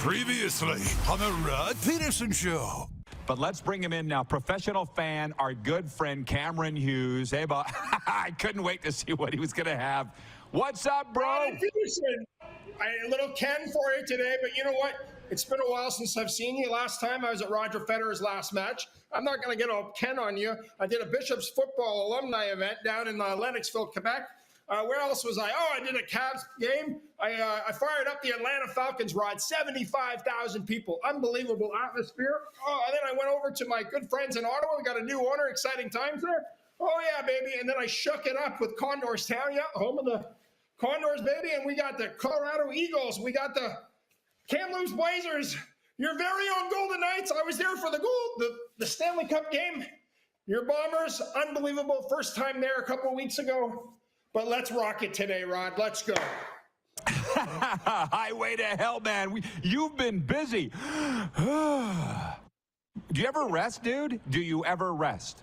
Previously on the Rod Pedersen Show. But let's bring him in now. Professional fan, our good friend Cameron Hughes. Hey, but I couldn't wait to see what he was going to have. What's up, bro? Rod Pedersen. A little Ken for you today, but you know what? It's been a while since I've seen you. Last time I was at Roger Federer's last match. I'm not going to get all Ken on you. I did a Bishop's football alumni event down in Lennoxville, Quebec. Where else was I? Oh, I did a Cavs game. I fired up the Atlanta Falcons, Rod. 75,000 people. Unbelievable atmosphere. Oh, and then I went over to my good friends in Ottawa. We got a new owner. Exciting times there. Oh, yeah, baby. And then I shook it up with Condors Town. Yeah, home of the Condors, baby. And we got the Colorado Eagles. We got the Kamloops Blazers. Your very own Golden Knights. I was there for the Stanley Cup game. Your Bombers, unbelievable. First time there a couple of weeks ago. But let's rock it today, Rod. Let's go. Highway to hell, man. You've been busy. Do you ever rest, dude? Do you ever rest?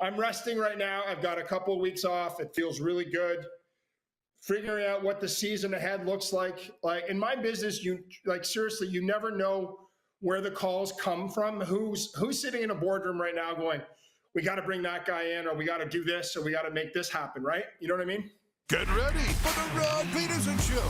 I'm resting right now. I've got a couple of weeks off. It feels really good. Figuring out what the season ahead looks like. Like in my business, seriously, you never know where the calls come from. Who's sitting in a boardroom right now going, we got to bring that guy in, or we got to do this, or we got to make this happen, right? You know what I mean? Get ready for the Rod Pedersen Show.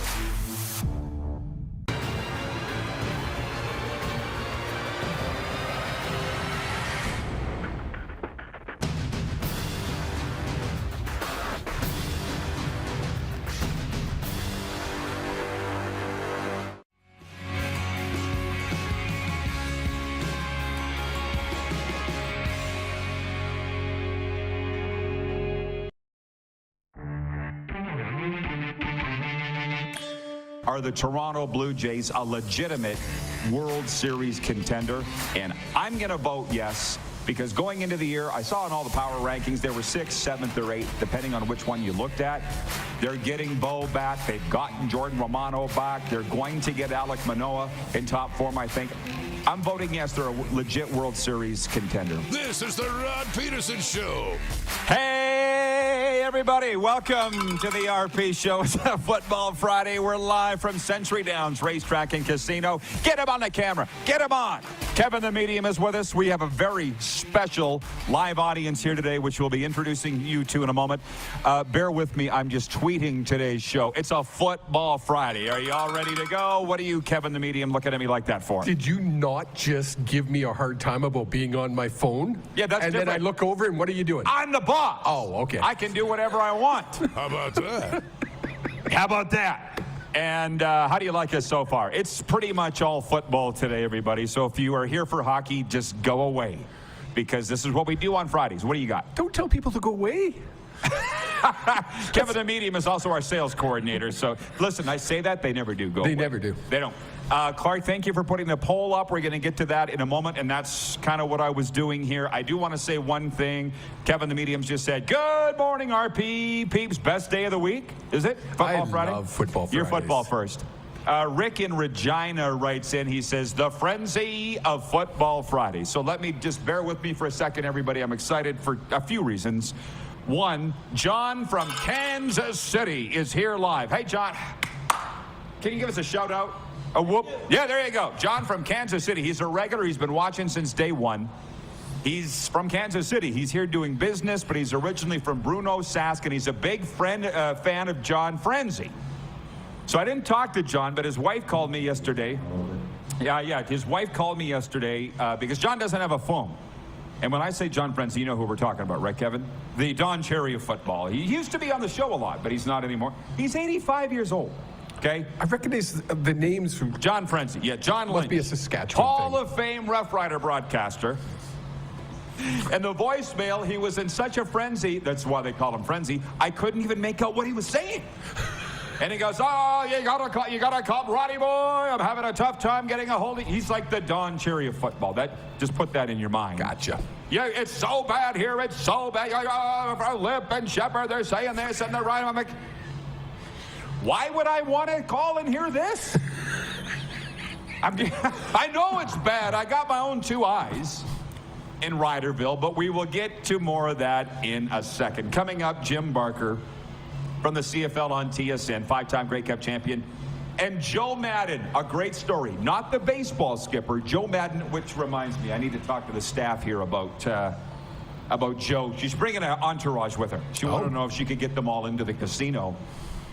Are the Toronto Blue Jays a legitimate World Series contender? And I'm going to vote yes, because going into the year, I saw in all the power rankings, they were 6th, 7th, or 8th, depending on which one you looked at. They're getting Bo back. They've gotten Jordan Romano back. They're going to get Alek Manoah in top form, I think. I'm voting yes, they're a legit World Series contender. This is the Rod Pedersen Show. Hey, everybody. Welcome to the RP Show. It's a Football Friday. We're live from Century Downs Racetrack and Casino. Get him on the camera. Get him on. Kevin the Medium is with us. We have a very special live audience here today, which we'll be introducing you to in a moment. Bear with me. I'm just tweeting today's show. It's a Football Friday. Are you all ready to go? What are you, Kevin the Medium, looking at me like that for? Did you not just give me a hard time about being on my phone? Yeah, that's and different. Then I look over and what are you doing? I'm the boss. Oh, okay. I can do whatever I want. How about that? How about that? And how do you like us so far? It's pretty much all football today, everybody. So if you are here for hockey, just go away, because this is what we do on Fridays. What do you got? Don't tell people to go away. Kevin the Medium is also our sales coordinator. So listen, I say that, they never do go away. They never do. They don't. Clark, thank you for putting the poll up. We're going to get to that in a moment, and that's kind of what I was doing here. I do want to say one thing. Kevin the Medium's just said, good morning, RP peeps. Best day of the week, is it? Football Friday? I love Football Fridays. You're football first. Rick in Regina writes in, he says, the frenzy of Football Friday. So let me just bear with me for a second, everybody. I'm excited for a few reasons. One, John from Kansas City is here live. Hey, John, can you give us a shout out? A whoop. Yeah, there you go. John from Kansas City. He's a regular. He's been watching since day one. He's from Kansas City. He's here doing business, but he's originally from Bruno, Sask, and he's a big fan of John Frenzy. So I didn't talk to John, but his wife called me yesterday. Yeah, his wife called me yesterday because John doesn't have a phone. And when I say John Frenzy, you know who we're talking about, right, Kevin? The Don Cherry of football. He used to be on the show a lot, but he's not anymore. He's 85 years old. Okay? I recognize the names from John Frenzy. Yeah, John Lynch. Must be a Saskatchewan Hall thing. of Fame Rough Rider broadcaster. And the voicemail, he was in such a frenzy, that's why they call him Frenzy, I couldn't even make out what he was saying. And he goes, oh, you gotta call Roddy boy. I'm having a tough time getting a hold of you. He's like the Don Cherry of football. Just put that in your mind. Gotcha. Yeah, it's so bad here. It's so bad. Lip and Shepard, they're saying this and they're right. I'm like, why would I want to call and hear this? I know it's bad. I got my own two eyes in Ryderville, but we will get to more of that in a second. Coming up, Jim Barker from the CFL on TSN, 5-time Grey Cup champion. And Joe Madden, a great story. Not the baseball skipper, Joe Madden, which reminds me, I need to talk to the staff here about Joe. She's bringing an entourage with her. She wanted to know if she could get them all into the casino.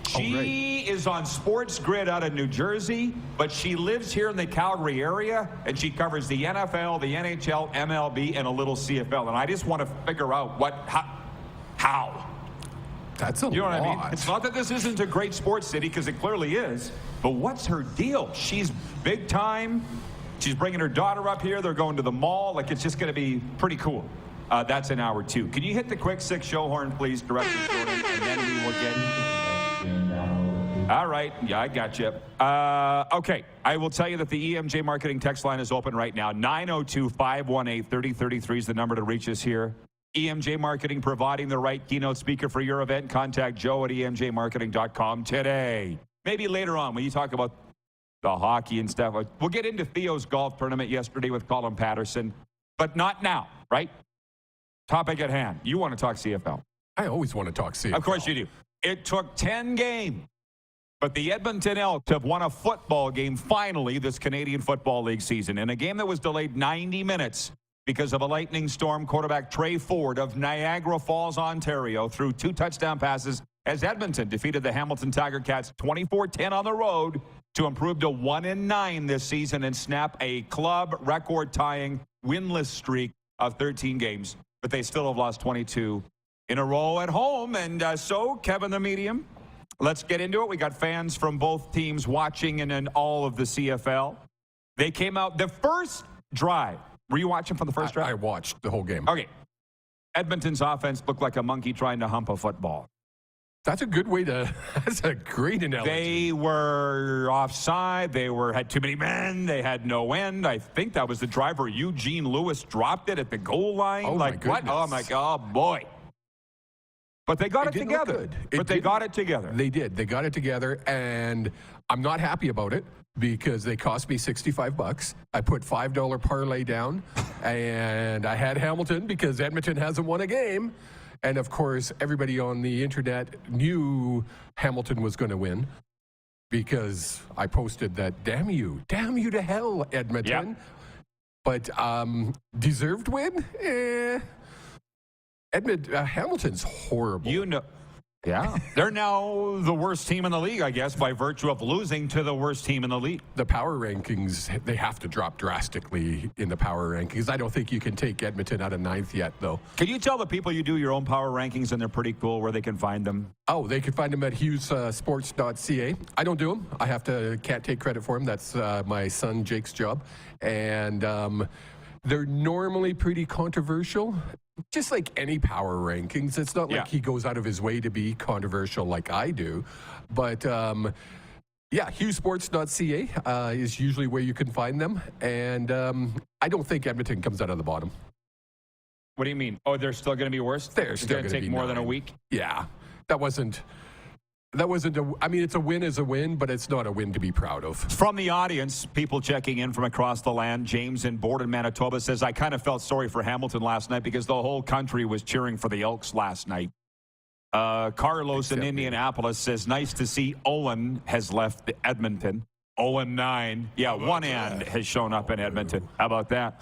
She is on Sports Grid out of New Jersey, but she lives here in the Calgary area, and she covers the NFL, the NHL, MLB, and a little CFL. And I just want to figure out how. That's a lot. You know what I mean? It's not that this isn't a great sports city, because it clearly is, but what's her deal? She's big time. She's bringing her daughter up here. They're going to the mall. Like, it's just going to be pretty cool. That's in hour 2. Can you hit the quick 6 show horn, please, Director Jordan, and then we will get... All right. Yeah, I got you. Okay. I will tell you that the EMJ Marketing text line is open right now. 902-518-3033 is the number to reach us here. EMJ Marketing, providing the right keynote speaker for your event. Contact Joe at emjmarketing.com today. Maybe later on when you talk about the hockey and stuff. We'll get into Theo's golf tournament yesterday with Colin Pedersen, but not now, right? Topic at hand. You want to talk CFL. I always want to talk CFL. Of course you do. It took 10 games, but the Edmonton Elks have won a football game finally this Canadian Football League season. In a game that was delayed 90 minutes because of a lightning storm, quarterback Trey Ford of Niagara Falls, Ontario, threw 2 touchdown passes as Edmonton defeated the Hamilton Tiger Cats 24-10 on the road to improve to 1-9 this season and snap a club record-tying winless streak of 13 games. But they still have lost 22 in a row at home. And so, Kevin the Medium, let's get into it. We got fans from both teams watching and in all of the CFL. They came out the first drive. Were you watching from the first drive? I watched the whole game. Okay. Edmonton's offense looked like a monkey trying to hump a football. That's a good way to, that's a great analogy. They were offside. They had too many men. They had no end. I think that was the driver, Eugene Lewis, dropped it at the goal line. Oh, like, my what? goodness. Oh, my God, boy. But they got it didn't look together. good. They got it together. They did. They got it together, and I'm not happy about it because they cost me $65. I put $5 parlay down, and I had Hamilton because Edmonton hasn't won a game. And, of course, everybody on the internet knew Hamilton was going to win because I posted that, damn you to hell, Edmonton. Yep. But deserved win? Hamilton's horrible. You know, yeah. They're now the worst team in the league, I guess, by virtue of losing to the worst team in the league. The power rankings, they have to drop drastically in the power rankings. I don't think you can take Edmonton out of 9th yet, though. Can you tell the people you do your own power rankings, and they're pretty cool, where they can find them? Oh, they can find them at hughesports.ca. I don't do them. Can't take credit for them. That's my son Jake's job. And they're normally pretty controversial. Just like any power rankings. It's not like he goes out of his way to be controversial like I do. But, hughesports.ca is usually where you can find them. And I don't think Edmonton comes out of the bottom. What do you mean? Oh, they're still going to be worse? They're still going to take be more 9. than a week? Yeah. I mean, it's a win is a win, but it's not a win to be proud of. From the audience, people checking in from across the land, James in Borden, Manitoba says, I kind of felt sorry for Hamilton last night because the whole country was cheering for the Elks last night. Carlos in Indianapolis says, nice to see Owen has left Edmonton. 0-9. Yeah, one end has shown up in Edmonton. How about that?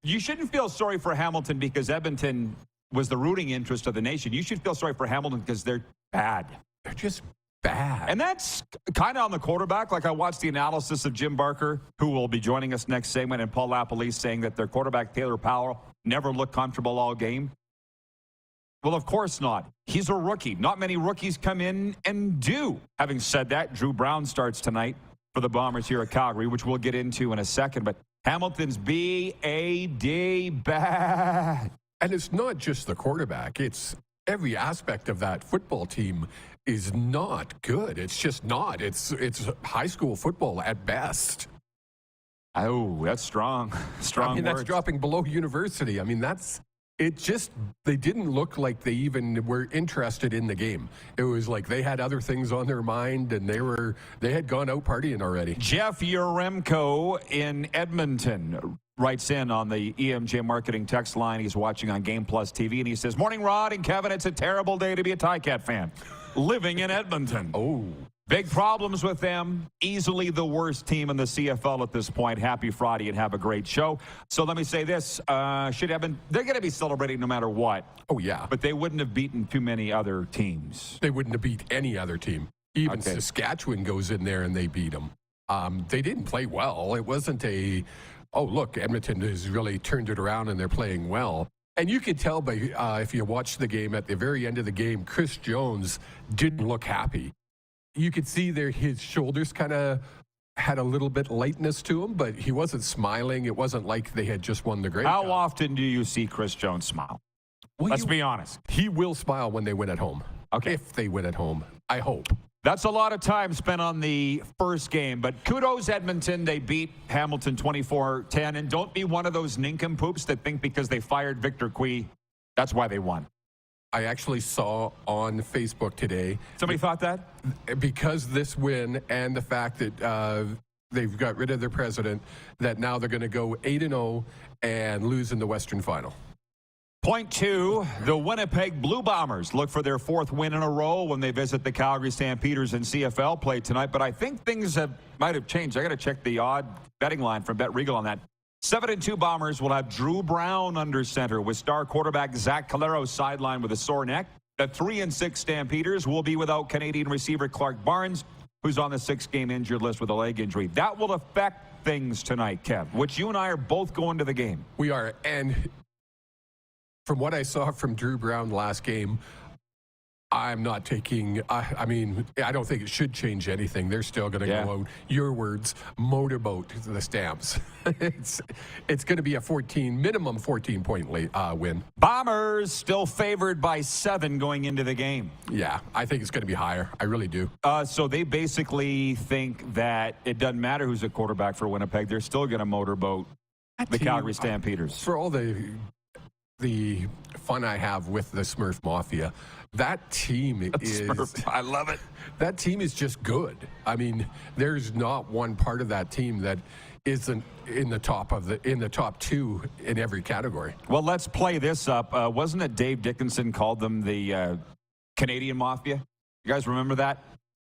You shouldn't feel sorry for Hamilton because Edmonton was the rooting interest of the nation. You should feel sorry for Hamilton because they're bad. They're just bad. And that's kind of on the quarterback. Like, I watched the analysis of Jim Barker, who will be joining us next segment, and Paul Lapalisse saying that their quarterback, Taylor Powell, never looked comfortable all game. Well, of course not. He's a rookie. Not many rookies come in and do. Having said that, Drew Brown starts tonight for the Bombers here at Calgary, which we'll get into in a second. But Hamilton's B-A-D bad. And it's not just the quarterback. It's every aspect of that football team is not good. It's just not. It's high school football at best. Oh, that's strong. Strong words. That's dropping below university. I mean, they didn't look like they even were interested in the game. It was like they had other things on their mind, and they had gone out partying already. Jeff Yaremko in Edmonton. writes in on the EMJ Marketing text line. He's watching on Game Plus TV, and he says, "Morning, Rod and Kevin. It's a terrible day to be a Ticat fan. Living in Edmonton. Oh. Big problems with them. Easily the worst team in the CFL at this point. Happy Friday and have a great show." So let me say this. They're going to be celebrating no matter what. Oh, yeah. But they wouldn't have beaten too many other teams. They wouldn't have beat any other team. Even Okay. Saskatchewan goes in there and they beat them. They didn't play well. It wasn't look, Edmonton has really turned it around and they're playing well. And you could tell by if you watch the game, at the very end of the game, Chris Jones didn't look happy. You could see his shoulders kind of had a little bit lightness to him, but he wasn't smiling. It wasn't like they had just won the Grey How Cup. often do you see Chris Jones smile? Well, Let's be honest. He will smile when they win at home. Okay. If they win at home, I hope. That's a lot of time spent on the first game, but kudos Edmonton. They beat Hamilton 24-10, and don't be one of those nincompoops that think because they fired Victor Cui, that's why they won. I actually saw on Facebook today, Somebody thought that? because this win and the fact that they've got rid of their president, that now they're going to go 8-0 and lose in the Western Final. Point two, the Winnipeg Blue Bombers look for their fourth win in a row when they visit the Calgary Stampeders in CFL play tonight, but I think things might have changed. I got to check the odd betting line from Bet Regal on that. 7-2 Bombers will have Drew Brown under center with star quarterback Zach Calero sidelined with a sore neck. The 3-6 Stampeders will be without Canadian receiver Clark Barnes, who's on the 6-game injured list with a leg injury. That will affect things tonight, Kev, which you and I are both going to the game. We are, and from what I saw from Drew Brown last game, I'm not taking, I don't think it should change anything. They're still going to go out, your words, motorboat the Stamps. It's going to be a minimum 14-point win. Bombers still favored by 7 going into the game. Yeah, I think it's going to be higher. I really do. So they basically think that it doesn't matter who's a quarterback for Winnipeg. They're still going to motorboat the Calgary Stampeders. For all the fun I have with the Smurf Mafia, that team I love it. That team is just good. I mean, there's not one part of that team that isn't in the top 2 in every category. Well, let's play this up. Wasn't it Dave Dickinson called them the Canadian Mafia? You guys remember that?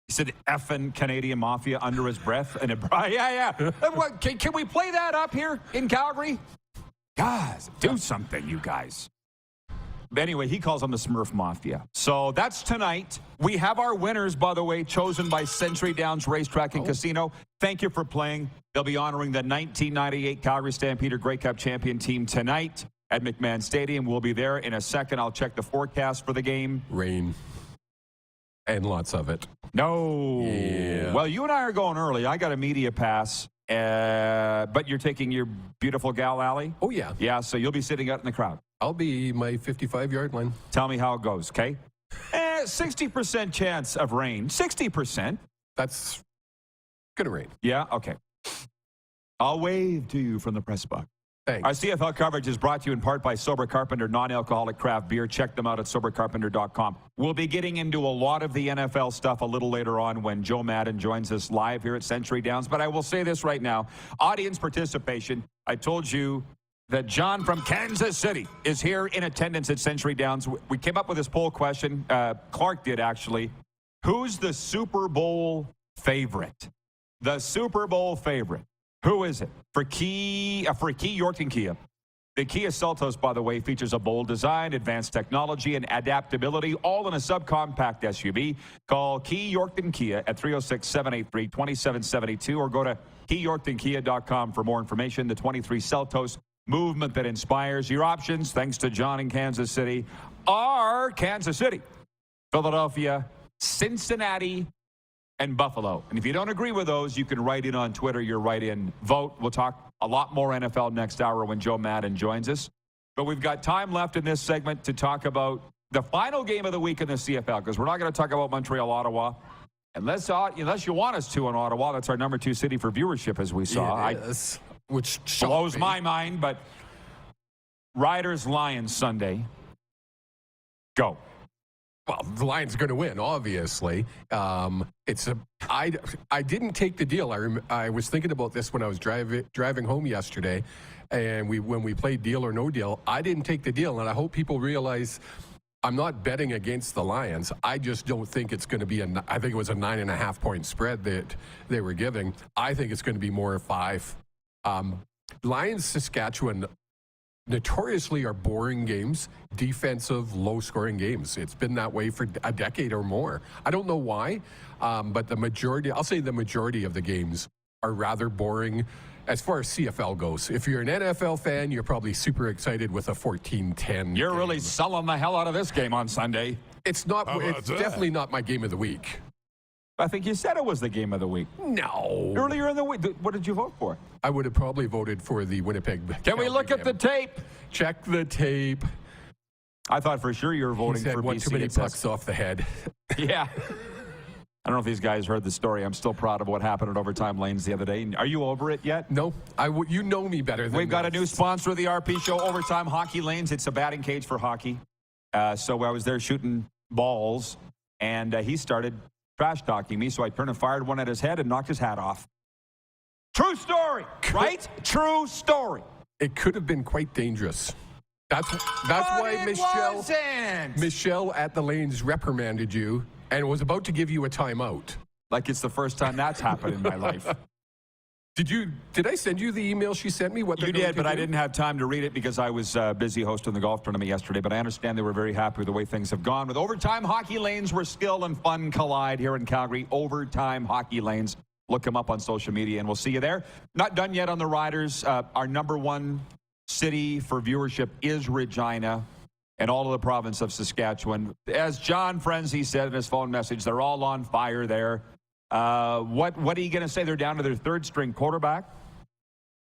He said effing Canadian Mafia under his breath. And can we play that up here in Calgary? Guys, do something, you guys. But anyway, he calls them the Smurf Mafia. So that's tonight. We have our winners, by the way, chosen by Century Downs Racetrack and Casino. Thank you for playing. They'll be honoring the 1998 Calgary Stampeder Grey Cup champion team tonight at McMahon Stadium. We'll be there in a second. I'll check the forecast for the game. Rain. And lots of it. No. Yeah. Well, you and I are going early. I got a media pass. But you're taking your beautiful gal, Allie? Oh, yeah. Yeah, so you'll be sitting out in the crowd. I'll be my 55-yard line. Tell me how it goes, okay? 60% chance of rain. 60%. That's going to rain. Yeah, okay. I'll wave to you from the press box. Thanks. Our CFL coverage is brought to you in part by Sober Carpenter non-alcoholic craft beer. Check them out at sobercarpenter.com. We'll be getting into a lot of the NFL stuff a little later on when Joe Madden joins us live here at Century Downs. But I will say this right now. Audience participation. I told you that John from Kansas City is here in attendance at Century Downs. We came up with this poll question. Clark did, actually. Who's the Super Bowl favorite? The Super Bowl favorite. Who is it? For Key Yorkton Kia. The Kia Seltos, by the way, features a bold design, advanced technology, and adaptability, all in a subcompact SUV. Call Key Yorkton Kia at 306-783-2772 or go to keyyorktonkia.com for more information. The 23 Seltos, movement that inspires. Your options, thanks to John in Kansas City, are Kansas City, Philadelphia, Cincinnati, and Buffalo. And if you don't agree with those, you can write in on Twitter your write-in vote. We'll talk a lot more NFL next hour when Joe Madden joins us. But we've got time left in this segment to talk about the final game of the week in the CFL, because we're not going to talk about Montreal, Ottawa. Unless you want us to in Ottawa. That's our number 2 city for viewership, as we saw. Yes, which blows my mind, but Riders Lions Sunday. Go. Well, the Lions are going to win, obviously. I didn't take the deal. I was thinking about this when I was driving home yesterday, And when we played Deal or No Deal, I didn't take the deal. And I hope people realize I'm not betting against the Lions. I just don't think it's going to be I think it was a 9.5 point spread that they were giving. I think it's going to be more 5. Lions, Saskatchewan notoriously are boring games, defensive, low-scoring games. It's been that way for a decade or more. I don't know why, but I'll say the majority of the games are rather boring as far as CFL goes. If you're an NFL fan, you're probably super excited with a 14-10 You're game. really selling the hell out of this game on Sunday. It's not. How about It's that? definitely not my game of the week. I think you said it was the game of the week. No. Earlier in the week, what did you vote for? I would have probably voted for the Winnipeg. Can we look at the tape? Check the tape. I thought for sure you were voting He said for one BC. too many It says- pucks off the head. Yeah. I don't know if these guys heard the story. I'm still proud of what happened at Overtime Lanes the other day. Are you over it yet? No, you know me better than We've got a this. new sponsor of the RP show, Overtime Hockey Lanes. It's a batting cage for hockey. So I was there shooting balls, and he started trash talking me. So I turned and fired one at his head and knocked his hat off. True story, right? True story. It could have been quite dangerous. That's why Michelle at the Lanes reprimanded you and was about to give you a timeout. Like it's the first time that's happened in my life. Did I send you the email she sent me? What You they're going did, to but I do? didn't have time to read it because I was busy hosting the golf tournament yesterday. But I understand they were very happy with the way things have gone. With Overtime Hockey Lanes, where skill and fun collide here in Calgary. Overtime Hockey Lanes. Look them up on social media, and we'll see you there. Not done yet on the Riders. Our number one city for viewership is Regina and all of the province of Saskatchewan. As John Frenzy said in his phone message, they're all on fire there. What are you going to say? They're down to their third-string quarterback.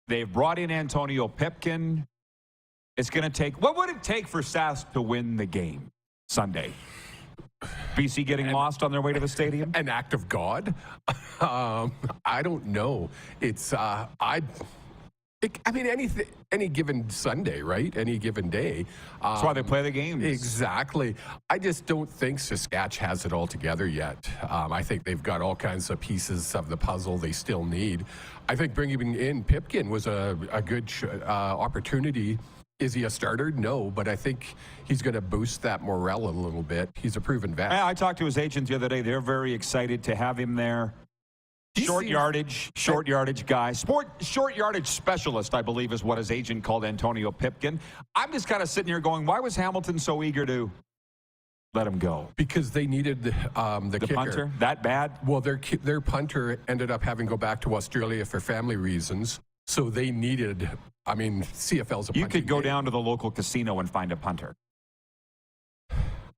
They've brought in Antonio Pipkin. It's going to take... What would it take for Sask to win the game Sunday? BC getting lost on their way to the stadium? An act of God? I don't know. It's... any given Sunday, right? Any given day. That's why they play the games. Exactly. I just don't think Saskatch has it all together yet. I think they've got all kinds of pieces of the puzzle they still need. I think bringing in Pipkin was a good opportunity. Is he a starter? No, but I think he's going to boost that morale a little bit. He's a proven vet. I talked to his agent the other day. They're very excited to have him there. Short yardage guy. Short yardage specialist, I believe, is what his agent called Antonio Pipkin. I'm just kind of sitting here going, why was Hamilton so eager to let him go? Because they needed the kicker. Punter that bad? Well, their punter ended up having to go back to Australia for family reasons. So they needed, CFL's a You punting could go game. down to the local casino and find a punter.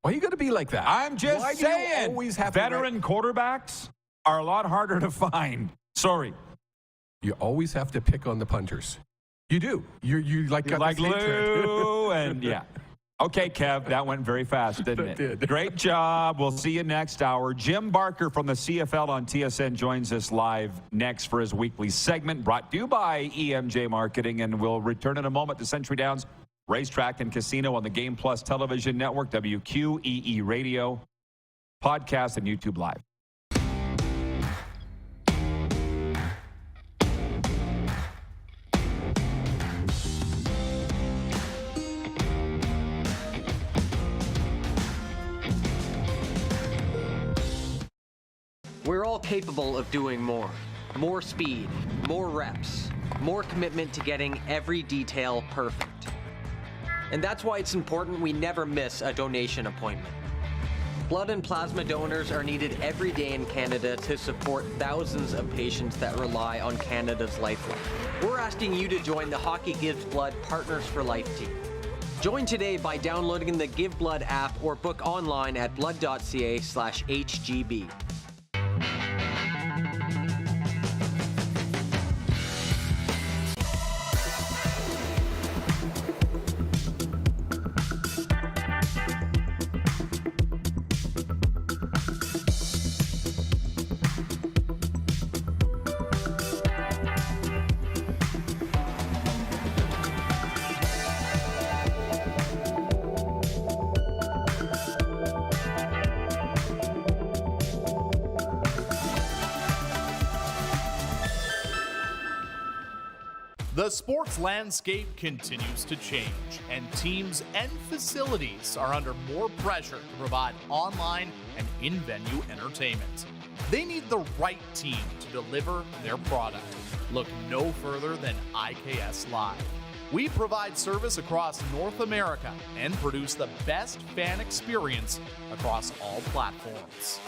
Why you got to be like that? I'm just Why do you saying, always have to veteran quarterbacks are a lot harder to find. Sorry. You always have to pick on the punters. You do. You got Like this hatred. Lou and yeah. Okay, Kev, that went very fast, didn't it? It did. Great job. We'll see you next hour. Jim Barker from the CFL on TSN joins us live next for his weekly segment brought to you by EMJ Marketing, and we'll return in a moment to Century Downs Racetrack and Casino on the Game Plus Television Network, WQEE Radio, podcast, and YouTube Live. We're all capable of doing more. More speed, more reps, more commitment to getting every detail perfect. And that's why it's important we never miss a donation appointment. Blood and plasma donors are needed every day in Canada to support thousands of patients that rely on Canada's lifeline. We're asking you to join the Hockey Gives Blood Partners for Life team. Join today by downloading the Give Blood app or book online at blood.ca/HGB. The sports landscape continues to change, and teams and facilities are under more pressure to provide online and in-venue entertainment. They need the right team to deliver their product. Look no further than IKS Live. We provide service across North America and produce the best fan experience across all platforms.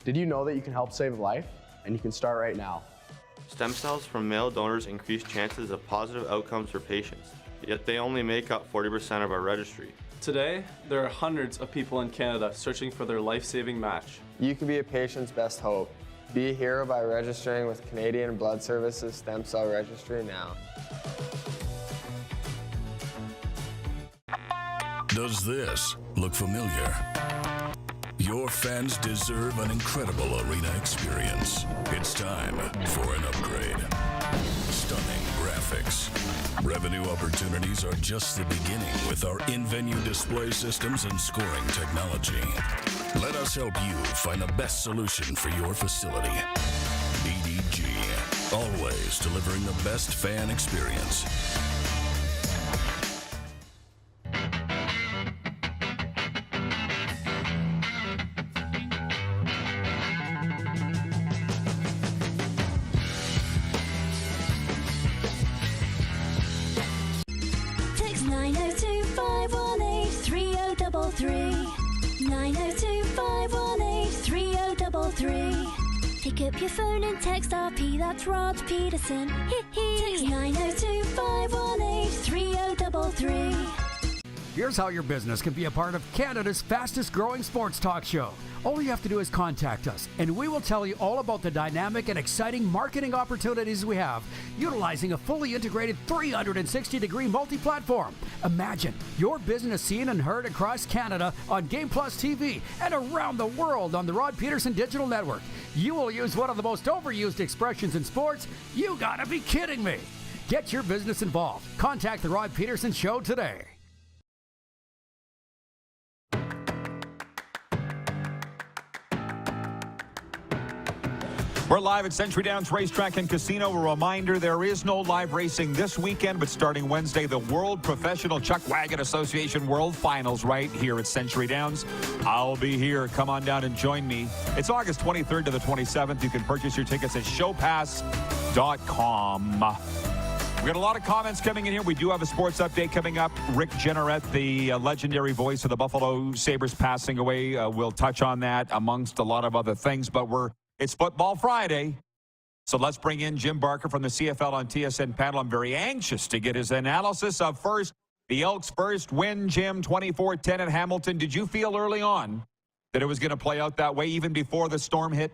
Did you know that you can help save a life? And you can start right now. Stem cells from male donors increase chances of positive outcomes for patients, yet they only make up 40% of our registry. Today, there are hundreds of people in Canada searching for their life-saving match. You can be a patient's best hope. Be a hero by registering with Canadian Blood Services Stem Cell Registry now. Does this look familiar? Your fans deserve an incredible arena experience. It's time for an upgrade. Stunning graphics. Revenue opportunities are just the beginning with our in-venue display systems and scoring technology. Let us help you find the best solution for your facility. BDG, always delivering the best fan experience. Text 902-518-3033. 902-518-3033. Pick up your phone and text RP, that's Rod Pedersen. Text 902-518-3033. Here's how your business can be a part of Canada's fastest growing sports talk show. All you have to do is contact us, and we will tell you all about the dynamic and exciting marketing opportunities we have, utilizing a fully integrated 360-degree multi-platform. Imagine your business seen and heard across Canada on Game Plus TV and around the world on the Rod Pedersen Digital Network. You will use one of the most overused expressions in sports. You gotta be kidding me. Get your business involved. Contact the Rod Pedersen Show today. We're live at Century Downs Racetrack and Casino. A reminder, there is no live racing this weekend, but starting Wednesday, the World Professional Chuck Wagon Association World Finals right here at Century Downs. I'll be here. Come on down and join me. It's August 23rd to the 27th. You can purchase your tickets at showpass.com. We got a lot of comments coming in here. We do have a sports update coming up. Rick Jenneret, the legendary voice of the Buffalo Sabres, passing away. We'll touch on that amongst a lot of other things, but it's Football Friday, so let's bring in Jim Barker from the CFL on TSN panel. I'm very anxious to get his analysis of the Elks' first win, Jim, 24-10 at Hamilton. Did you feel early on that it was going to play out that way even before the storm hit?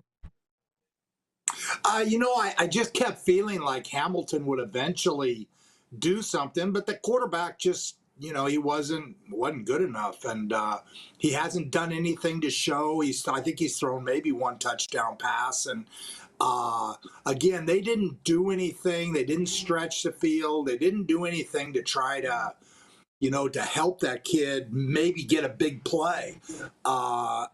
I just kept feeling like Hamilton would eventually do something, but the quarterback just, he wasn't good enough, and he hasn't done anything to show. I think he's thrown maybe one touchdown pass, and again, they didn't do anything. They didn't stretch the field. They didn't do anything to try to, to help that kid maybe get a big play.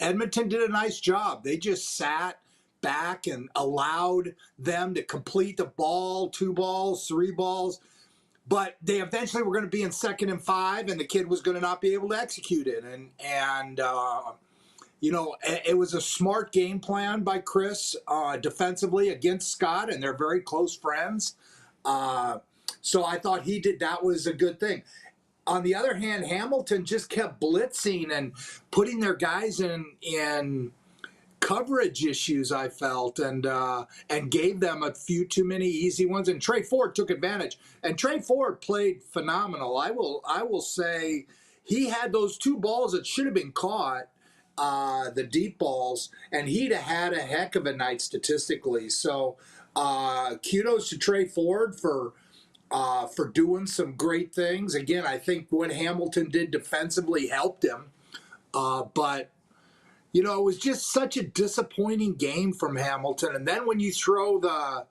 Edmonton did a nice job. They just sat back and allowed them to complete the ball, 2 balls, 3 balls. But they eventually were going to be in 2nd and 5, and the kid was going to not be able to execute it. And it was a smart game plan by Chris defensively against Scott, and they're very close friends. So I thought that was a good thing. On the other hand, Hamilton just kept blitzing and putting their guys in coverage issues, I felt, and gave them a few too many easy ones. And Trey Ford took advantage. And Trey Ford played phenomenal. I will say he had those 2 balls that should have been caught, the deep balls, and he'd have had a heck of a night statistically. So kudos to Trey Ford for doing some great things. Again, I think what Hamilton did defensively helped him, but it was just such a disappointing game from Hamilton. And then when you throw the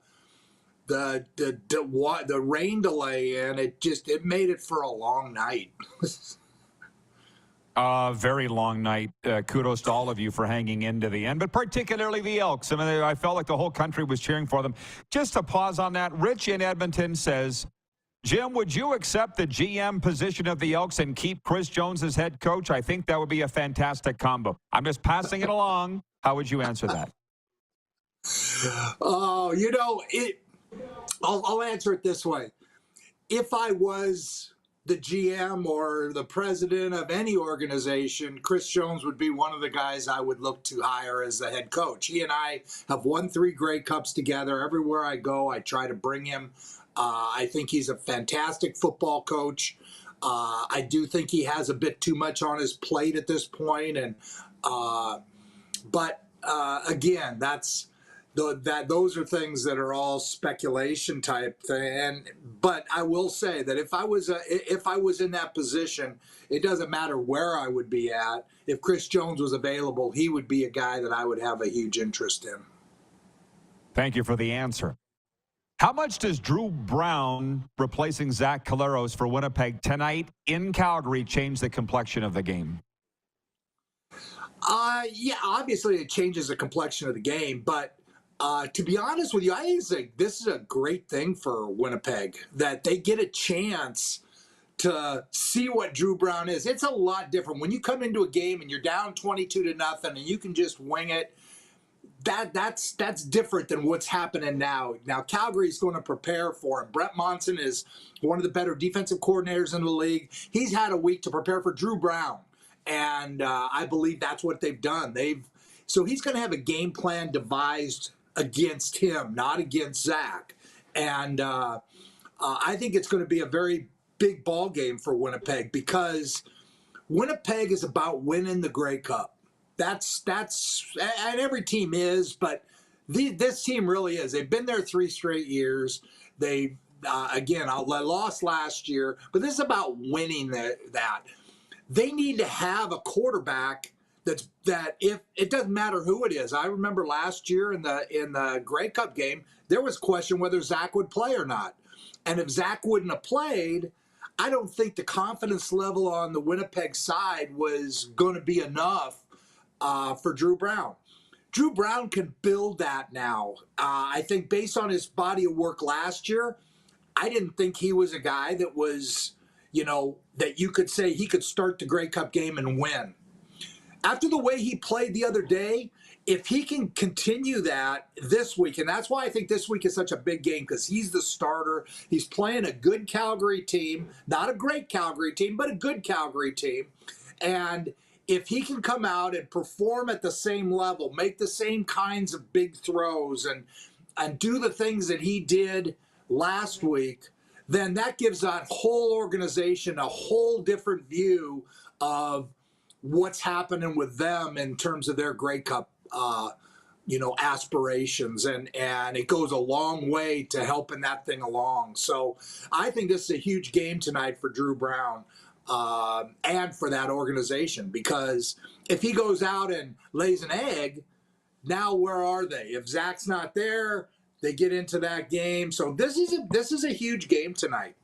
rain delay in, it made it for a long night. Very long night. Kudos to all of you for hanging in to the end, but particularly the Elks. I mean, I felt like the whole country was cheering for them. Just to pause on that, Rich in Edmonton says, Jim, would you accept the GM position of the Elks and keep Chris Jones as head coach? I think that would be a fantastic combo. I'm just passing it along. How would you answer that? Oh, you know, I'll answer it this way. If I was the GM or the president of any organization, Chris Jones would be one of the guys I would look to hire as the head coach. He and I have won 3 Grey Cups together. Everywhere I go, I try to bring him. I think he's a fantastic football coach. I do think he has a bit too much on his plate at this point. But again, those are things that are all speculation type thing. But I will say that if I was in that position, it doesn't matter where I would be at. If Chris Jones was available, he would be a guy that I would have a huge interest in. Thank you for the answer. How much does Drew Brown replacing Zach Collaros for Winnipeg tonight in Calgary change the complexion of the game? Yeah, obviously it changes the complexion of the game, but to be honest with you, I think this is a great thing for Winnipeg, that they get a chance to see what Drew Brown is. It's a lot different when you come into a game and you're down 22-0 and you can just wing it. That's different than what's happening now. Now Calgary's going to prepare for him. Brett Monson is one of the better defensive coordinators in the league. He's had a week to prepare for Drew Brown, and I believe that's what they've done. So he's going to have a game plan devised against him, not against Zach. And I think it's going to be a very big ball game for Winnipeg, because Winnipeg is about winning the Grey Cup. That's and every team is, but this team really is. They've been there 3 straight years. They again, I lost last year, but this is about winning that. They need to have a quarterback that if it doesn't matter who it is. I remember last year in the Grey Cup game, there was question whether Zach would play or not. And if Zach wouldn't have played, I don't think the confidence level on the Winnipeg side was going to be enough for Drew Brown. Drew Brown can build that now. I think based on his body of work last year, I didn't think he was a guy that was, that you could say he could start the Grey Cup game and win. After the way he played the other day, if he can continue that this week, and that's why I think this week is such a big game, because he's the starter. He's playing a good Calgary team, not a great Calgary team, but a good Calgary team. And if he can come out and perform at the same level, make the same kinds of big throws and do the things that he did last week, then that gives that whole organization a whole different view of what's happening with them in terms of their Grey Cup, aspirations. And it goes a long way to helping that thing along. So I think this is a huge game tonight for Drew Brown. And for that organization, because if he goes out and lays an egg, now where are they? If Zach's not there, they get into that game. So this is a huge game tonight.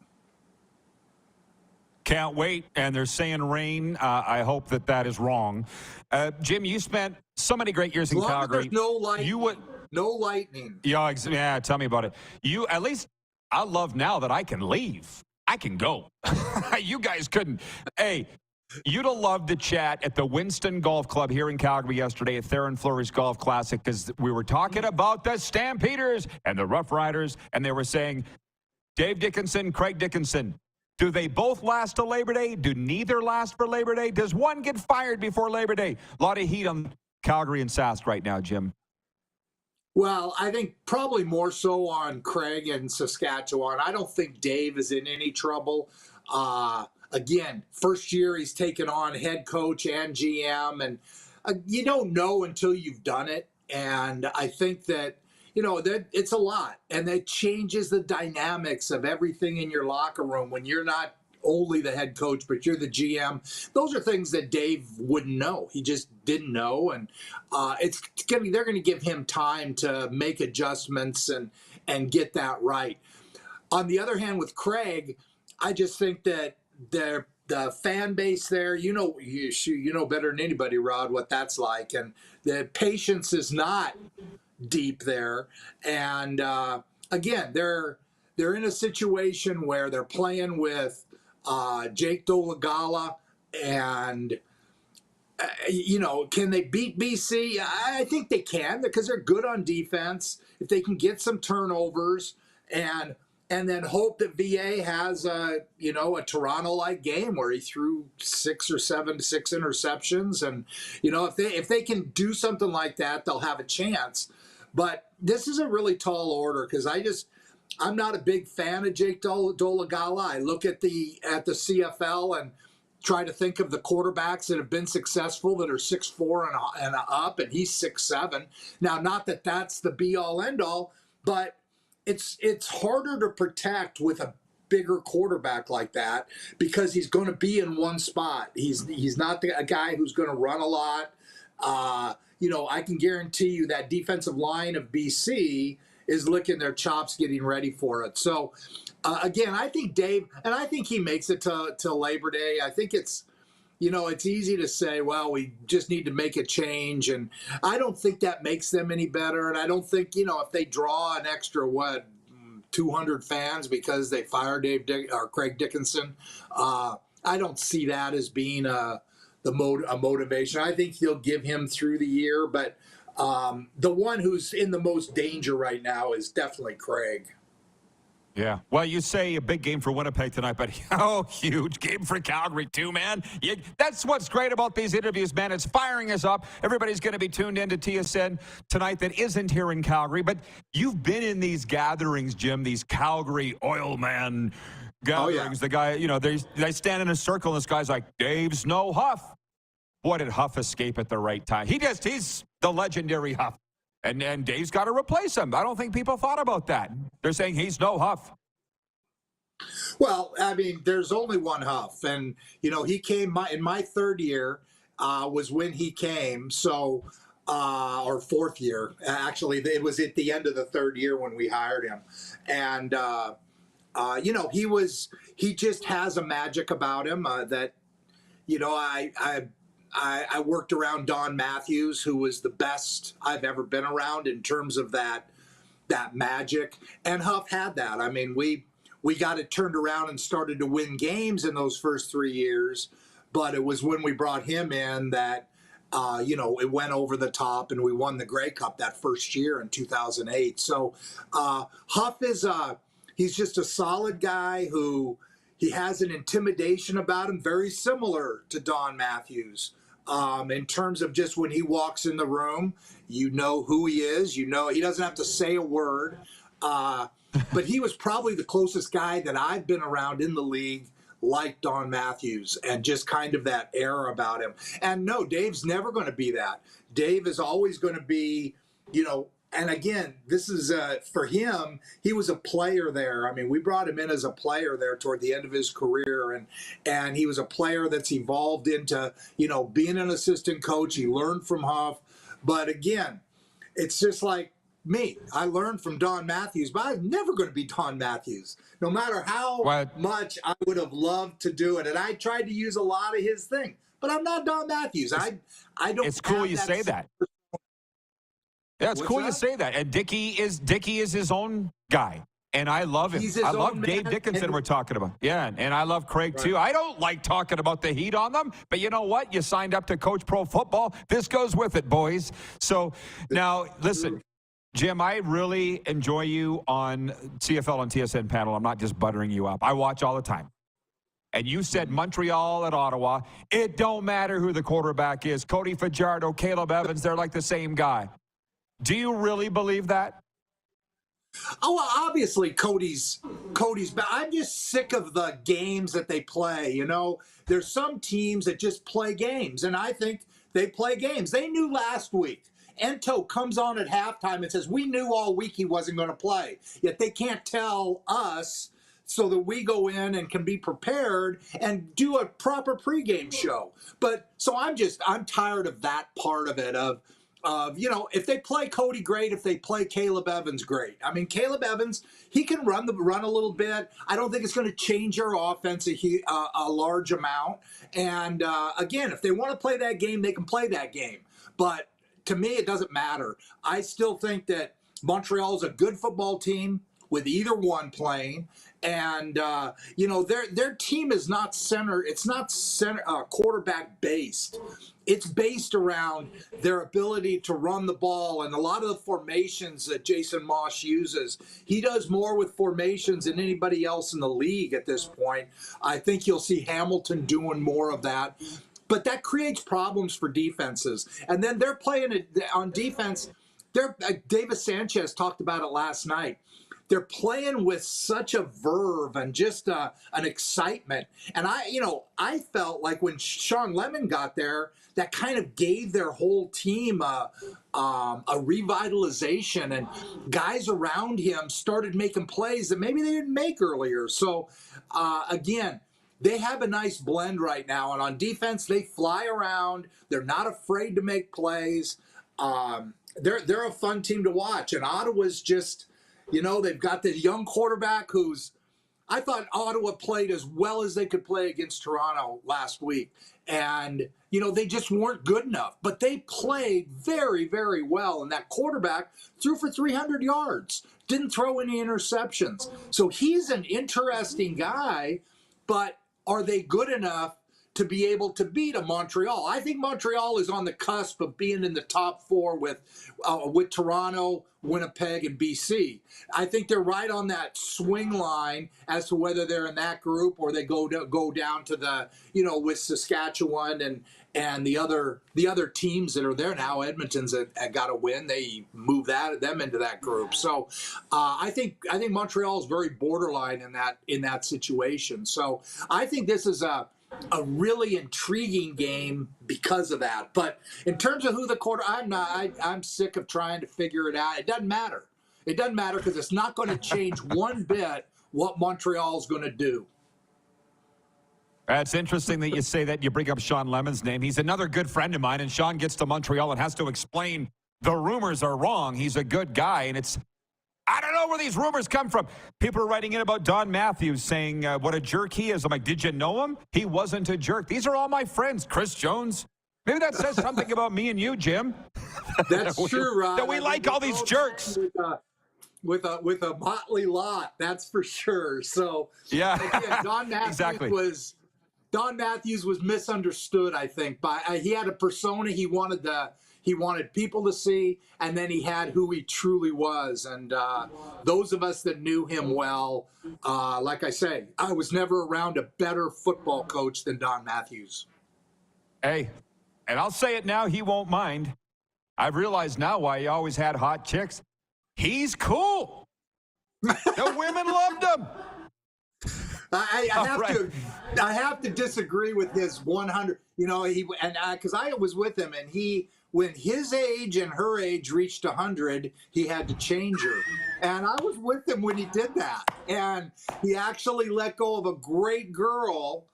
Can't wait, and they're saying rain. I hope that is wrong. Jim, you spent so many great years in Calgary. There's no lightning. Yeah, tell me about it. I love now that I can leave. I can go. You guys couldn't. Hey, you'd have loved to chat at the Winston Golf Club here in Calgary yesterday at Theron Fleury's Golf Classic, because we were talking about the Stampeders and the Rough Riders, and they were saying, Dave Dickinson, Craig Dickinson, do they both last to Labor Day? Do neither last for Labor Day? Does one get fired before Labor Day? A lot of heat on Calgary and Sask right now, Jim. Well, I think probably more so on Craig and Saskatchewan. I don't think Dave is in any trouble. Again, first year he's taken on head coach and GM, and you don't know until you've done it. And I think that, that it's a lot, and that changes the dynamics of everything in your locker room when you're not only the head coach, but you're the GM. Those are things that Dave wouldn't know. He just didn't know. And they're going to give him time to make adjustments and get that right. On the other hand, with Craig, I just think that fan base there, you know better than anybody, Rod, what that's like, and the patience is not deep there. And again, they're in a situation where they're playing with Jake Dolegala, and can they beat BC? I think they can, because they're good on defense. If they can get some turnovers and then hope that VA has a Toronto-like game where he threw 6 interceptions, and if they can do something like that, they'll have a chance. But this is a really tall order, because I'm not a big fan of Jake Dolegala. I look at the CFL and try to think of the quarterbacks that have been successful that are 6'4" and up, and he's 6'7". Now, not that that's the be-all, end-all, but it's harder to protect with a bigger quarterback like that, because he's going to be in one spot. He's not a guy who's going to run a lot. I can guarantee you that defensive line of BC is licking their chops getting ready for it. So, again, I think Dave, and I think he makes it to Labor Day. I think it's easy to say, well, we just need to make a change, and I don't think that makes them any better. And I don't think, if they draw an extra, 200 fans because they fired Craig Dickinson, I don't see that as being a motivation. I think he'll give him through the year, but the one who's in the most danger right now is definitely Craig. Yeah. Well, you say a big game for Winnipeg tonight, but huge game for Calgary too, man. That's what's great about these interviews, man. It's firing us up. Everybody's going to be tuned into TSN tonight that isn't here in Calgary. But you've been in these gatherings, Jim, these Calgary oil man gatherings. The guy, they stand in a circle, and this guy's like, Dave's no Huff. Boy, did Huff escape at the right time. He's the legendary Huff. And Dave's got to replace him. I don't think people thought about that. They're saying he's no Huff. Well, I mean, there's only one Huff. And, he came in my third year was when he came. So, or fourth year. Actually, it was at the end of the third year when we hired him. And, he just has a magic about him that, I worked around Don Matthews, who was the best I've ever been around in terms of that magic. And Huff had that. I mean, we got it turned around and started to win games in those first 3 years. But it was when we brought him in that, it went over the top, and we won the Grey Cup that first year in 2008. So Huff he's just a solid guy who he has an intimidation about him, very similar to Don Matthews. In terms of just when he walks in the room, you know who he is. He doesn't have to say a word. But he was probably the closest guy that I've been around in the league like Don Matthews, and just kind of that air about him. And no, Dave's never going to be that. Dave is always going to be, and again, this is for him, he was a player there. I mean, we brought him in as a player there toward the end of his career, and he was a player that's evolved into, being an assistant coach. He learned from Huff. But again, it's just like me. I learned from Don Matthews, but I'm never going to be Don Matthews, no matter how much I would have loved to do it. And I tried to use a lot of his thing, but I'm not Don Matthews. I don't. It's cool you say that. Yeah, it's cool you say that. And Dickie is his own guy, and I love him. I love Dave Dickinson. We're talking about, and I love Craig too. I don't like talking about the heat on them, but you know what? You signed up to coach pro football. This goes with it, boys. So now listen, Jim, I really enjoy you on CFL and TSN panel. I'm not just buttering you up. I watch all the time. And you said Montreal and Ottawa. It don't matter who the quarterback is. Cody Fajardo, Caleb Evans, they're like the same guy. Do you really believe that? Oh, well, obviously Cody's, but I'm just sick of the games that they play. There's some teams that just play games, and I think they play games. They knew last week. Ento comes on at halftime and says, we knew all week he wasn't going to play. Yet they can't tell us so that we go in and can be prepared and do a proper pregame show. But so I'm tired of that part of it, of if they play Cody, great. If they play Caleb Evans, great. I mean, Caleb Evans, he can run a little bit. I don't think it's going to change our offense a large amount. And again, if they want to play that game, they can play that game. But to me, it doesn't matter. I still think that Montreal is a good football team with either one playing. And, their team is not quarterback based. It's based around their ability to run the ball and a lot of the formations that Jason Moss uses. He does more with formations than anybody else in the league at this point. I think you'll see Hamilton doing more of that. But that creates problems for defenses. And then they're playing on defense. Davis Sanchez talked about it last night. They're playing with such a verve and just an excitement. And I felt like when Sean Lemon got there, that kind of gave their whole team a revitalization, and guys around him started making plays that maybe they didn't make earlier. So again, they have a nice blend right now. And on defense, they fly around. They're not afraid to make plays. They're a fun team to watch. And Ottawa's just, they've got this young quarterback I thought Ottawa played as well as they could play against Toronto last week. And, they just weren't good enough. But they played very, very well. And that quarterback threw for 300 yards, didn't throw any interceptions. So he's an interesting guy, but are they good enough to be able to beat a Montreal? I think Montreal is on the cusp of being in the top four with Toronto, Winnipeg, and BC. I think they're right on that swing line as to whether they're in that group or they go down to the, with Saskatchewan and the other teams that are there now. Edmonton's got to win. They move them into that group. So I think Montreal is very borderline in that situation. So I think this is a really intriguing game because of that. But in terms of who the I'm sick of trying to figure it out. It doesn't matter. It doesn't matter because it's not going to change one bit what Montreal's going to do. It's interesting that you say that. You bring up Sean Lemon's name. He's another good friend of mine, and Sean gets to Montreal and has to explain the rumors are wrong. He's a good guy, and I don't know where these rumors come from. People are writing in about Don Matthews saying what a jerk he is. I'm like, did you know him? He wasn't a jerk. These are all my friends. Chris Jones. Maybe that says something about me and you, Jim. That's true, Rod. That we like all these jerks. With a motley lot, that's for sure. So yeah, again, Don Matthews Don Matthews was misunderstood, I think. He had a persona he wanted people to see, and then he had who he truly was. And those of us that knew him well, like I say, I was never around a better football coach than Don Matthews. Hey, and I'll say it now, he won't mind. I've realized now why he always had hot chicks. He's cool. The women loved him. I have to disagree with his 100. Because I was with him, and when his age and her age reached 100, he had to change her. And I was with him when he did that. And he actually let go of a great girl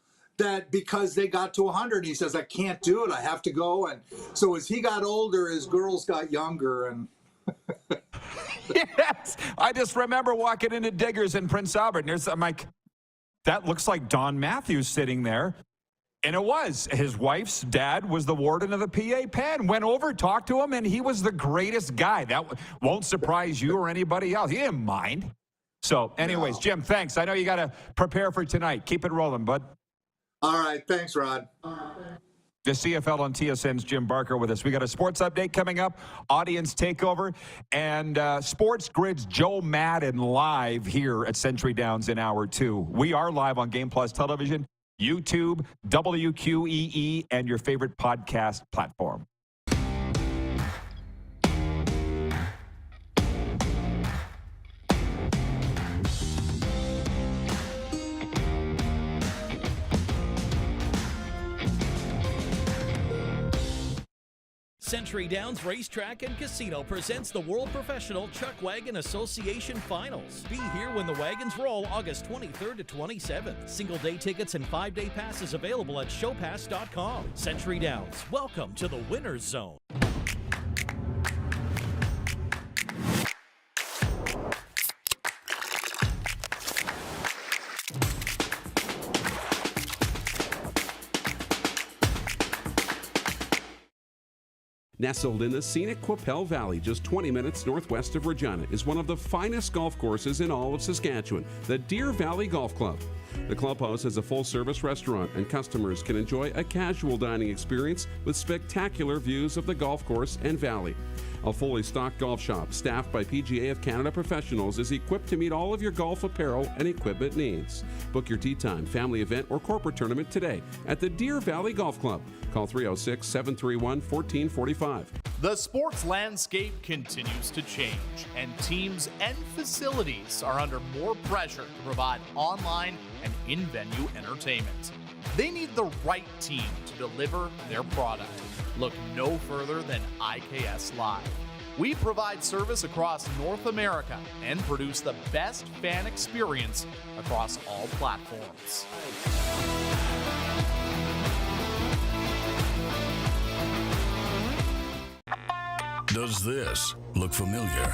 because they got to 100. He says, I can't do it. I have to go. And so as he got older, his girls got younger. And yes, I just remember walking into Diggers in Prince Albert, and I'm like, that looks like Don Matthews sitting there. And it was. His wife's dad was the warden of the PA pen. Went over, talked to him, and he was the greatest guy. That won't surprise you or anybody else. He didn't mind. So, anyways, no. Jim, thanks. I know you got to prepare for tonight. Keep it rolling, bud. All right. Thanks, Rod. The CFL on TSN's Jim Barker with us. We got a sports update coming up, audience takeover, and Sports Grid's Joe Madden live here at Century Downs in Hour 2. We are live on Game Plus Television, YouTube, WQEE, and your favorite podcast platform. Century Downs Racetrack and Casino presents the World Professional Chuck Wagon Association Finals. Be here when the wagons roll August 23rd to 27th. Single-day tickets and 5-day passes available at showpass.com. Century Downs, welcome to the winner's zone. Nestled in the scenic Qu'Appelle Valley, just 20 minutes northwest of Regina, is one of the finest golf courses in all of Saskatchewan, the Deer Valley Golf Club. The clubhouse has a full-service restaurant, and customers can enjoy a casual dining experience with spectacular views of the golf course and valley. A fully stocked golf shop, staffed by PGA of Canada professionals, is equipped to meet all of your golf apparel and equipment needs. Book your tee time, family event, or corporate tournament today at the Deer Valley Golf Club. Call 306-731-1445. The sports landscape continues to change, and teams and facilities are under more pressure to provide online and in-venue entertainment. They need the right team to deliver their product. Look no further than IKS Live. We provide service across North America and produce the best fan experience across all platforms. Does this look familiar?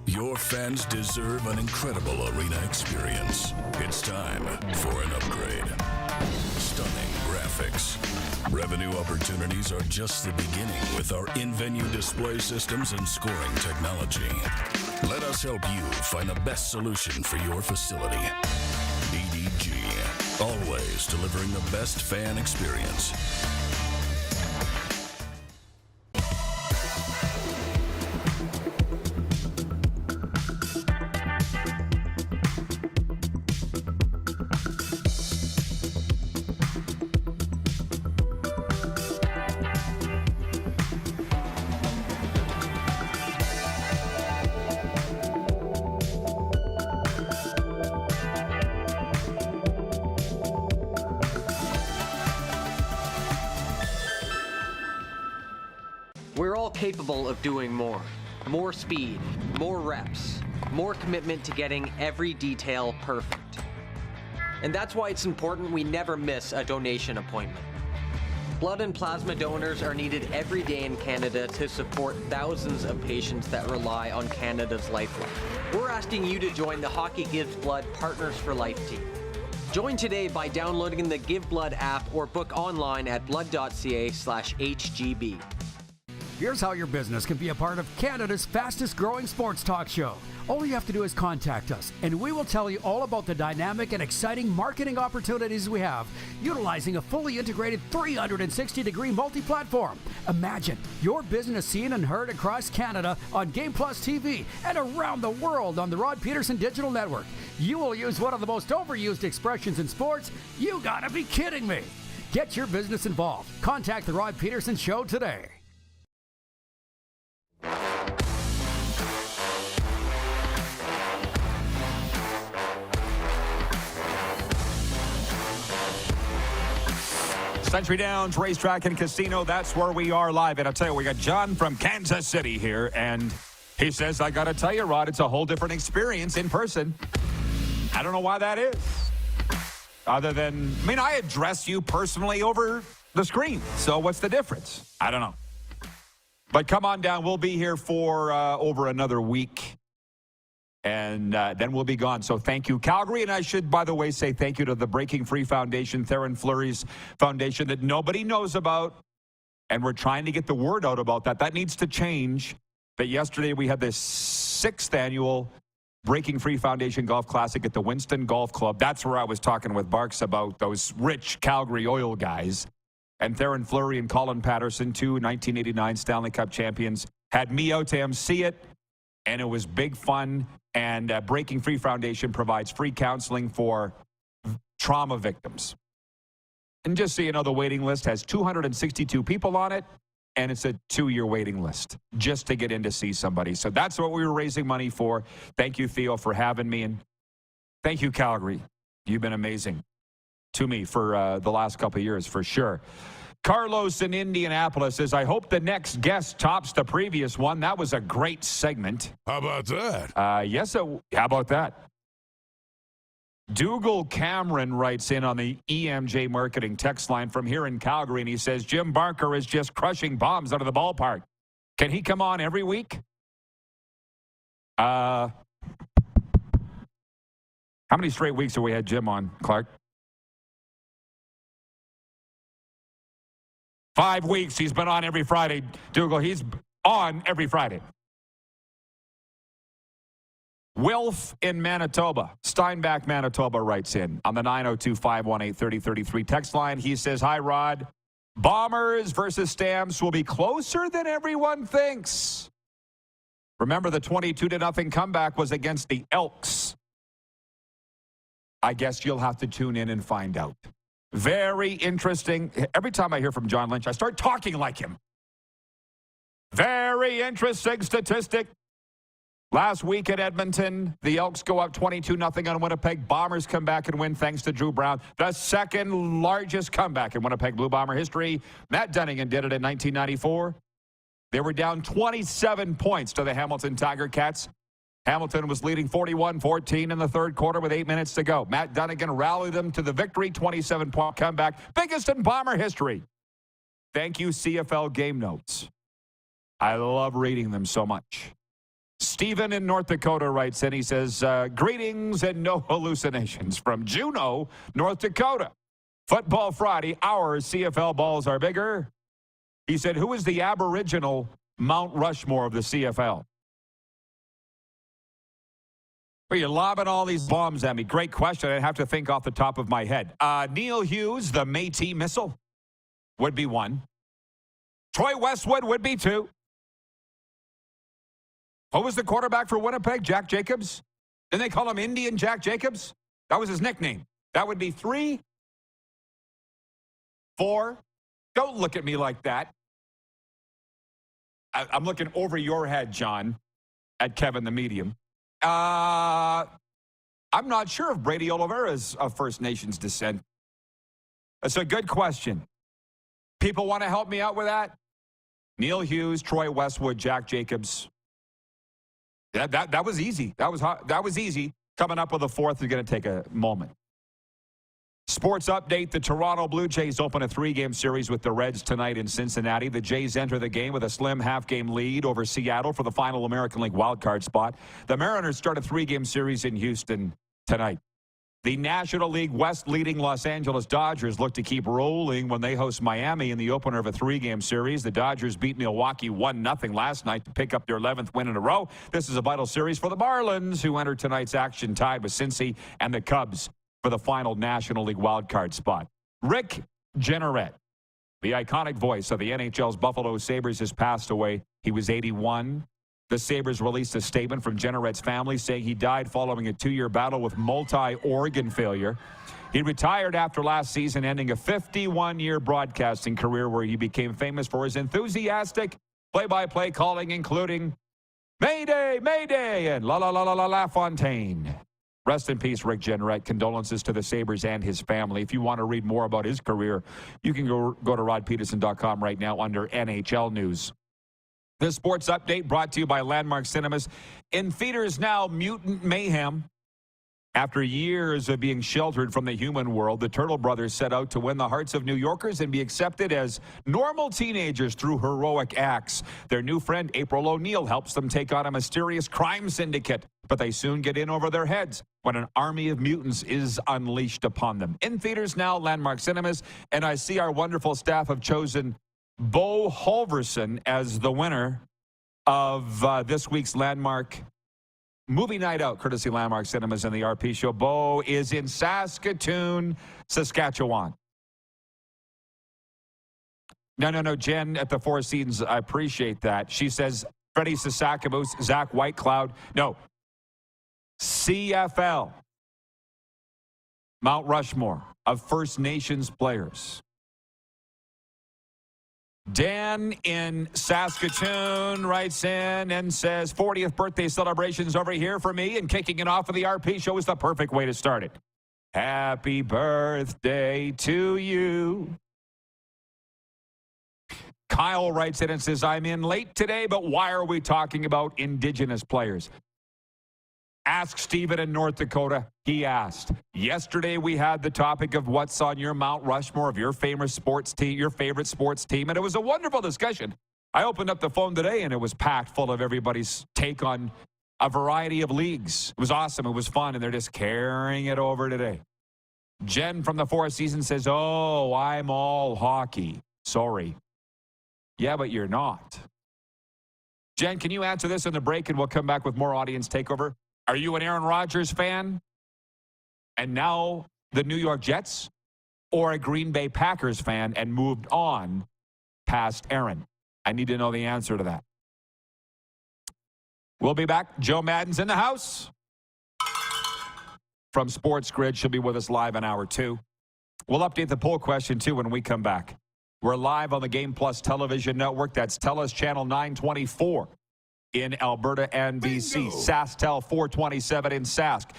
Your fans deserve an incredible arena experience. It's time for an upgrade. Stunning graphics. Revenue opportunities are just the beginning with our in-venue display systems and scoring technology. Let us help you find the best solution for your facility. EDG, always delivering the best fan experience. We're all capable of doing more. More speed, more reps, more commitment to getting every detail perfect. And that's why it's important we never miss a donation appointment. Blood and plasma donors are needed every day in Canada to support thousands of patients that rely on Canada's lifeline. We're asking you to join the Hockey Gives Blood Partners for Life team. Join today by downloading the Give Blood app or book online at blood.ca/HGB. Here's how your business can be a part of Canada's fastest growing sports talk show. All you have to do is contact us, and we will tell you all about the dynamic and exciting marketing opportunities we have, utilizing a fully integrated 360-degree multi-platform. Imagine your business seen and heard across Canada on Game Plus TV and around the world on the Rod Pedersen Digital Network. You will use one of the most overused expressions in sports. You gotta be kidding me. Get your business involved. Contact the Rod Pedersen Show today. Century Downs Racetrack and Casino, that's where we are live. And I'll tell you, we got John from Kansas City here, and he says, I got to tell you, Rod, it's a whole different experience in person. I don't know why that is. Other than, I address you personally over the screen. So what's the difference? I don't know. But come on down. We'll be here for over another week. And then we'll be gone. So thank you, Calgary. And I should, by the way, say thank you to the Breaking Free Foundation, Theron Fleury's foundation that nobody knows about. And we're trying to get the word out about that. That needs to change. But yesterday we had this 6th annual Breaking Free Foundation Golf Classic at the Winston Golf Club. That's where I was talking with Barks about those rich Calgary oil guys. And Theron Fleury and Colin Pedersen, two 1989 Stanley Cup champions, had me out to MC it. And it was big fun. And Breaking Free Foundation provides free counseling for trauma victims. And just so you know, the waiting list has 262 people on it, and it's a 2-year waiting list just to get in to see somebody. So that's what we were raising money for. Thank you, Theo, for having me. And thank you, Calgary. You've been amazing to me for the last couple of years, for sure. Carlos in Indianapolis says, I hope the next guest tops the previous one. That was a great segment. How about that? Yes, how about that? Dougal Cameron writes in on the EMJ marketing text line from here in Calgary, and he says, Jim Barker is just crushing bombs out of the ballpark. Can he come on every week? How many straight weeks have we had Jim on, Clark? 5 weeks he's been on every Friday. Dougal, he's on every Friday. Wilf in Manitoba, Steinbach, Manitoba writes in on the 902-518-3033 text line. He says, hi, Rod. Bombers versus Stamps will be closer than everyone thinks. Remember, the 22-0 comeback was against the Elks. I guess you'll have to tune in and find out. Very interesting. Every time I hear from John Lynch, I start talking like him. Very interesting statistic. Last week at Edmonton, the Elks go up 22-0 on Winnipeg. Bombers come back and win thanks to Drew Brown. The second largest comeback in Winnipeg Blue Bomber history. Matt Dunnigan did it in 1994. They were down 27 points to the Hamilton Tiger Cats. Hamilton was leading 41-14 in the third quarter with 8 minutes to go. Matt Dunnigan rallied them to the victory, 27-point comeback. Biggest in Bomber history. Thank you, CFL Game Notes. I love reading them so much. Stephen in North Dakota writes in, he says, greetings and no hallucinations from Juneau, North Dakota. Football Friday, our CFL balls are bigger. He said, who is the Aboriginal Mount Rushmore of the CFL? Well, you're lobbing all these bombs at me. Great question. I'd have to think off the top of my head. Neil Hughes, the Métis missile, would be one. Troy Westwood would be two. Who was the quarterback for Winnipeg? Jack Jacobs? Didn't they call him Indian Jack Jacobs? That was his nickname. That would be 3. 4. Don't look at me like that. I'm looking over your head, John, at Kevin the Medium. I'm not sure if Brady Oliveira is of First Nations descent. That's a good question. People want to help me out with that? Neil Hughes, Troy Westwood, Jack Jacobs. That was easy. That was easy. Coming up with a fourth is going to take a moment. Sports update. The Toronto Blue Jays open a 3-game series with the Reds tonight in Cincinnati. The Jays enter the game with a slim half-game lead over Seattle for the final American League wildcard spot. The Mariners start a 3-game series in Houston tonight. The National League West leading Los Angeles Dodgers look to keep rolling when they host Miami in the opener of a 3-game series. The Dodgers beat Milwaukee 1-0 last night to pick up their 11th win in a row. This is a vital series for the Marlins, who enter tonight's action tied with Cincy and the Cubs for the final National League wildcard spot. Rick Jeanneret, the iconic voice of the NHL's Buffalo Sabres, has passed away. He was 81. The Sabres released a statement from Jenneret's family saying he died following a 2-year battle with multi-organ failure. He retired after last season, ending a 51-year broadcasting career where he became famous for his enthusiastic play-by-play calling, including Mayday, Mayday, and La La La La La La Fontaine. Rest in peace, Rick Jeanneret. Condolences to the Sabres and his family. If you want to read more about his career, you can go to rodpeterson.com right now under NHL News. This sports update brought to you by Landmark Cinemas. In theaters now, Mutant Mayhem. After years of being sheltered from the human world, the Turtle Brothers set out to win the hearts of New Yorkers and be accepted as normal teenagers through heroic acts. Their new friend, April O'Neil, helps them take on a mysterious crime syndicate, but they soon get in over their heads when an army of mutants is unleashed upon them. In theaters now, Landmark Cinemas, and I see our wonderful staff have chosen Bo Halverson as the winner of this week's Landmark Movie Night Out, courtesy Landmark Cinemas and the RP Show. Bo is in Saskatoon, Saskatchewan. No, Jen at the Four Seasons, I appreciate that. She says Freddie Sassakamoose, Zach Whitecloud. No, CFL, Mount Rushmore of First Nations players. Dan in Saskatoon writes in and says, 40th birthday celebrations over here for me, and kicking it off with the RP Show is the perfect way to start it. Happy birthday to you. Kyle writes in and says, I'm in late today, but why are we talking about Indigenous players? Ask Stephen in North Dakota. He asked. Yesterday we had the topic of what's on your Mount Rushmore of your favorite sports team, and it was a wonderful discussion. I opened up the phone today and it was packed full of everybody's take on a variety of leagues. It was awesome. It was fun, and they're just carrying it over today. Jen from the Four Seasons says, oh, I'm all hockey. Sorry. Yeah, but you're not. Jen, can you answer this in the break, and we'll come back with more audience takeover? Are you an Aaron Rodgers fan? And now the New York Jets? Or a Green Bay Packers fan and moved on past Aaron? I need to know the answer to that. We'll be back. Joe Madden's in the house from Sports Grid. She'll be with us live in hour 2. We'll update the poll question, too, when we come back. We're live on the Game Plus television network. That's TELUS Channel 924 in Alberta and BC. SaskTel 427 in Sask.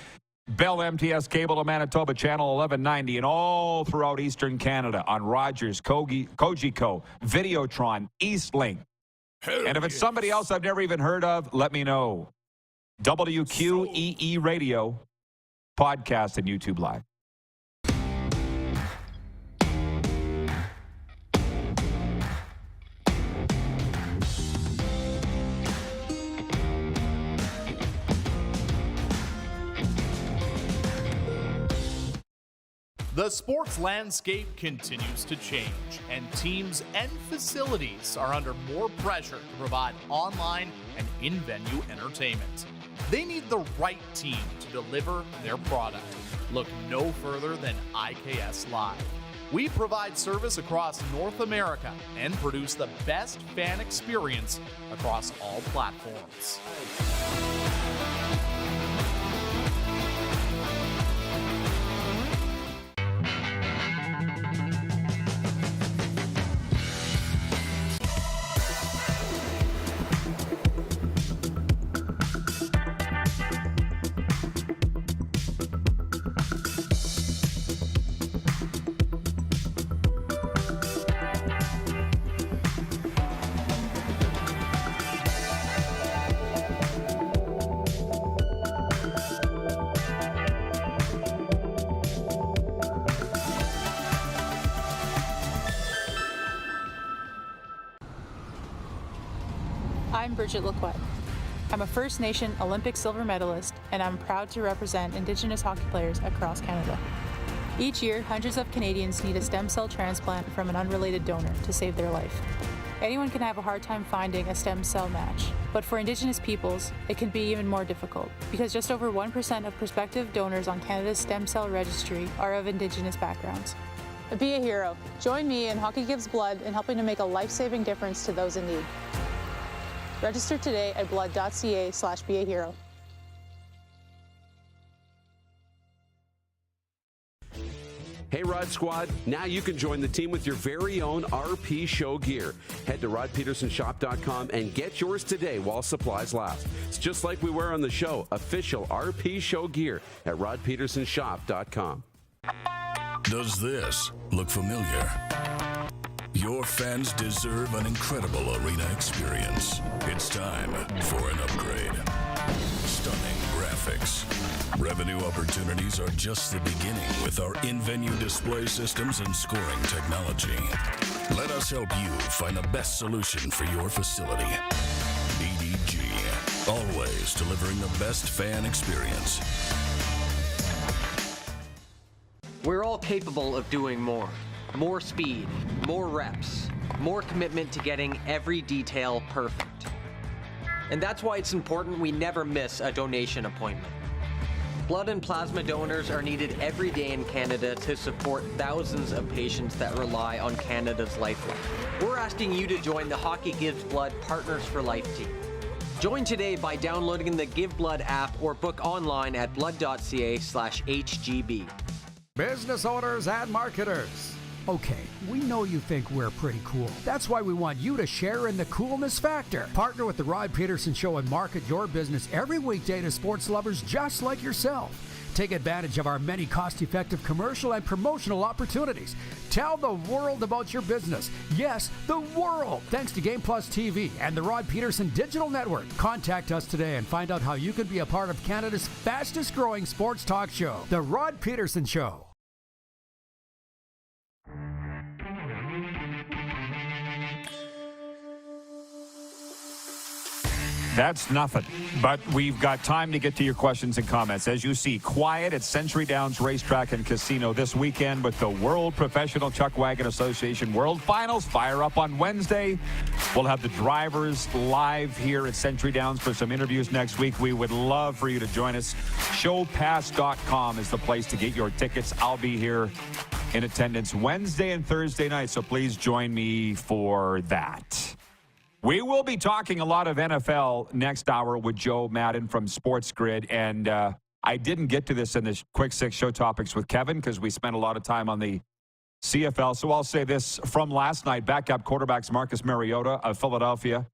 Bell MTS Cable to Manitoba, Channel 1190, and all throughout Eastern Canada on Rogers, Cogeco, Videotron, Eastlink. And if it's somebody else I've never even heard of, let me know. WQEE Radio, podcast and YouTube Live. The sports landscape continues to change, and teams and facilities are under more pressure to provide online and in-venue entertainment. They need the right team to deliver their product. Look no further than IKS Live. We provide service across North America and produce the best fan experience across all platforms. I'm Bridget Lacquette. I'm a First Nation Olympic silver medalist, and I'm proud to represent Indigenous hockey players across Canada. Each year, hundreds of Canadians need a stem cell transplant from an unrelated donor to save their life. Anyone can have a hard time finding a stem cell match, but for Indigenous peoples, it can be even more difficult because just over 1% of prospective donors on Canada's stem cell registry are of Indigenous backgrounds. Be a hero. Join me in Hockey Gives Blood in helping to make a life-saving difference to those in need. Register today at blood.ca/beahero. Hey Rod Squad, now you can join the team with your very own RP Show gear. Head to rodpetersonshop.com and get yours today while supplies last. It's just like we wear on the show, official RP Show gear at rodpetersonshop.com. Does this look familiar? Your fans deserve an incredible arena experience. It's time for an upgrade. Stunning graphics. Revenue opportunities are just the beginning with our in-venue display systems and scoring technology. Let us help you find the best solution for your facility. EDG, always delivering the best fan experience. We're all capable of doing more. More speed, more reps, more commitment to getting every detail perfect. And that's why it's important we never miss a donation appointment. Blood and plasma donors are needed every day in Canada to support thousands of patients that rely on Canada's lifeline. We're asking you to join the Hockey Gives Blood Partners for Life team. Join today by downloading the Give Blood app or book online at blood.ca/HGB. Business owners and marketers. Okay, we know you think we're pretty cool. That's why we want you to share in the coolness factor. Partner with the Rod Pedersen Show and market your business every weekday to sports lovers just like yourself. Take advantage of our many cost-effective commercial and promotional opportunities. Tell the world about your business. Yes, the world. Thanks to Game Plus TV and the Rod Pedersen Digital Network. Contact us today and find out how you can be a part of Canada's fastest-growing sports talk show, The Rod Pedersen Show. That's nothing. But we've got time to get to your questions and comments. As you see, quiet at Century Downs Racetrack and Casino this weekend with the World Professional Chuck Wagon Association World Finals. Fire up on Wednesday. We'll have the drivers live here at Century Downs for some interviews next week. We would love for you to join us. Showpass.com is the place to get your tickets. I'll be here in attendance Wednesday and Thursday night, so please join me for that. We will be talking a lot of NFL next hour with Joe Madden from Sports Grid, and I didn't get to this in the Quick Six show topics with Kevin because we spent a lot of time on the CFL. So I'll say this from last night: backup quarterbacks Marcus Mariota of Philadelphia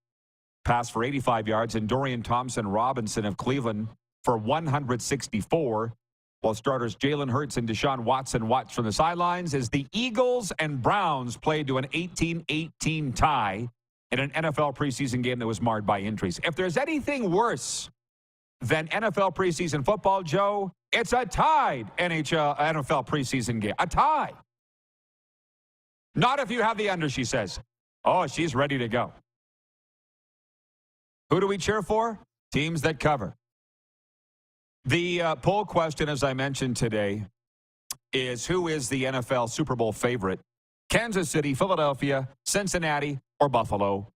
passed for 85 yards, and Dorian Thompson-Robinson of Cleveland for 164, while starters Jalen Hurts and Deshaun Watson watched from the sidelines as the Eagles and Browns played to an 18-18 tie in an NFL preseason game that was marred by injuries. If there's anything worse than NFL preseason football, Joe, it's a tied NFL preseason game. A tie. Not if you have the under, she says. Oh, she's ready to go. Who do we cheer for? Teams that cover. The poll question, as I mentioned today, is who is the NFL Super Bowl favorite? Kansas City, Philadelphia, Cincinnati, or Buffalo?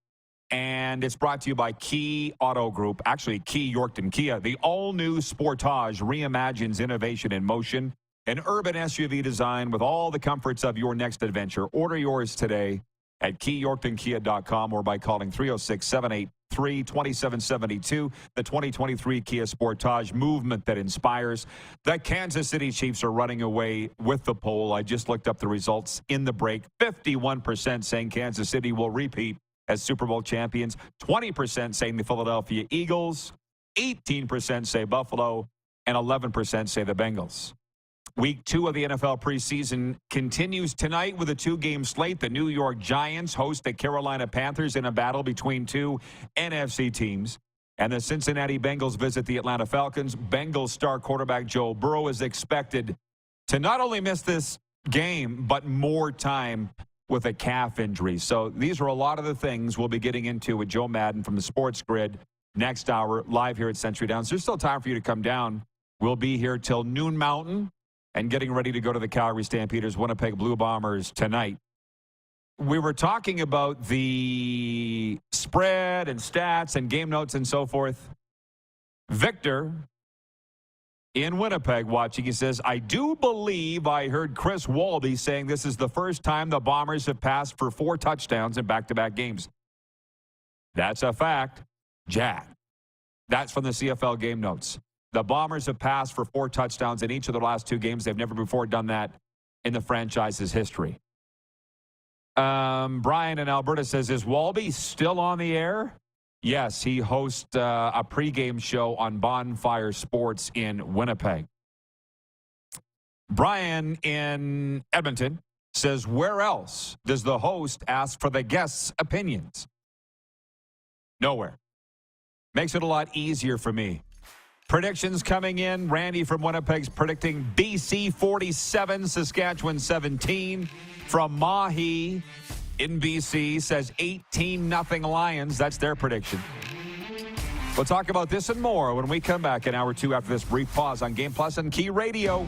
And it's brought to you by Key Auto Group, actually Key Yorkton Kia. The all-new Sportage reimagines innovation in motion, an urban SUV design with all the comforts of your next adventure. Order yours today at KeyYorktonKia.com or by calling 306-783-2772. The 2023 Kia Sportage, movement that inspires. The Kansas City Chiefs are running away with the poll. I just looked up the results in the break. 51% saying Kansas City will repeat as Super Bowl champions. 20% saying the Philadelphia Eagles. 18% say Buffalo. And 11% say the Bengals. Week 2 of the NFL preseason continues tonight with a 2-game slate. The New York Giants host the Carolina Panthers in a battle between two NFC teams. And the Cincinnati Bengals visit the Atlanta Falcons. Bengals star quarterback Joe Burrow is expected to not only miss this game, but more time with a calf injury. So these are a lot of the things we'll be getting into with Joe Madden from the Sports Grid next hour, live here at Century Downs. There's still time for you to come down. We'll be here till noon Mountain and getting ready to go to the Calgary Stampeders, Winnipeg Blue Bombers tonight. We were talking about the spread and stats and game notes and so forth. Victor in Winnipeg watching, he says, I do believe I heard Chris Walby saying this is the first time the Bombers have passed for 4 touchdowns in back-to-back games. That's a fact, Jack. That's from the CFL game notes. The Bombers have passed for 4 touchdowns in each of the last 2 games. They've never before done that in the franchise's history. Brian in Alberta says, is Walby still on the air? Yes, he hosts a pregame show on Bonfire Sports in Winnipeg. Brian in Edmonton says, where else does the host ask for the guests' opinions? Nowhere. Makes it a lot easier for me. Predictions coming in. Randy from Winnipeg's predicting BC 47, Saskatchewan 17. From Mahi in BC says 18-0 Lions. That's their prediction. We'll talk about this and more when we come back in hour 2 after this brief pause on Game Plus and Key Radio.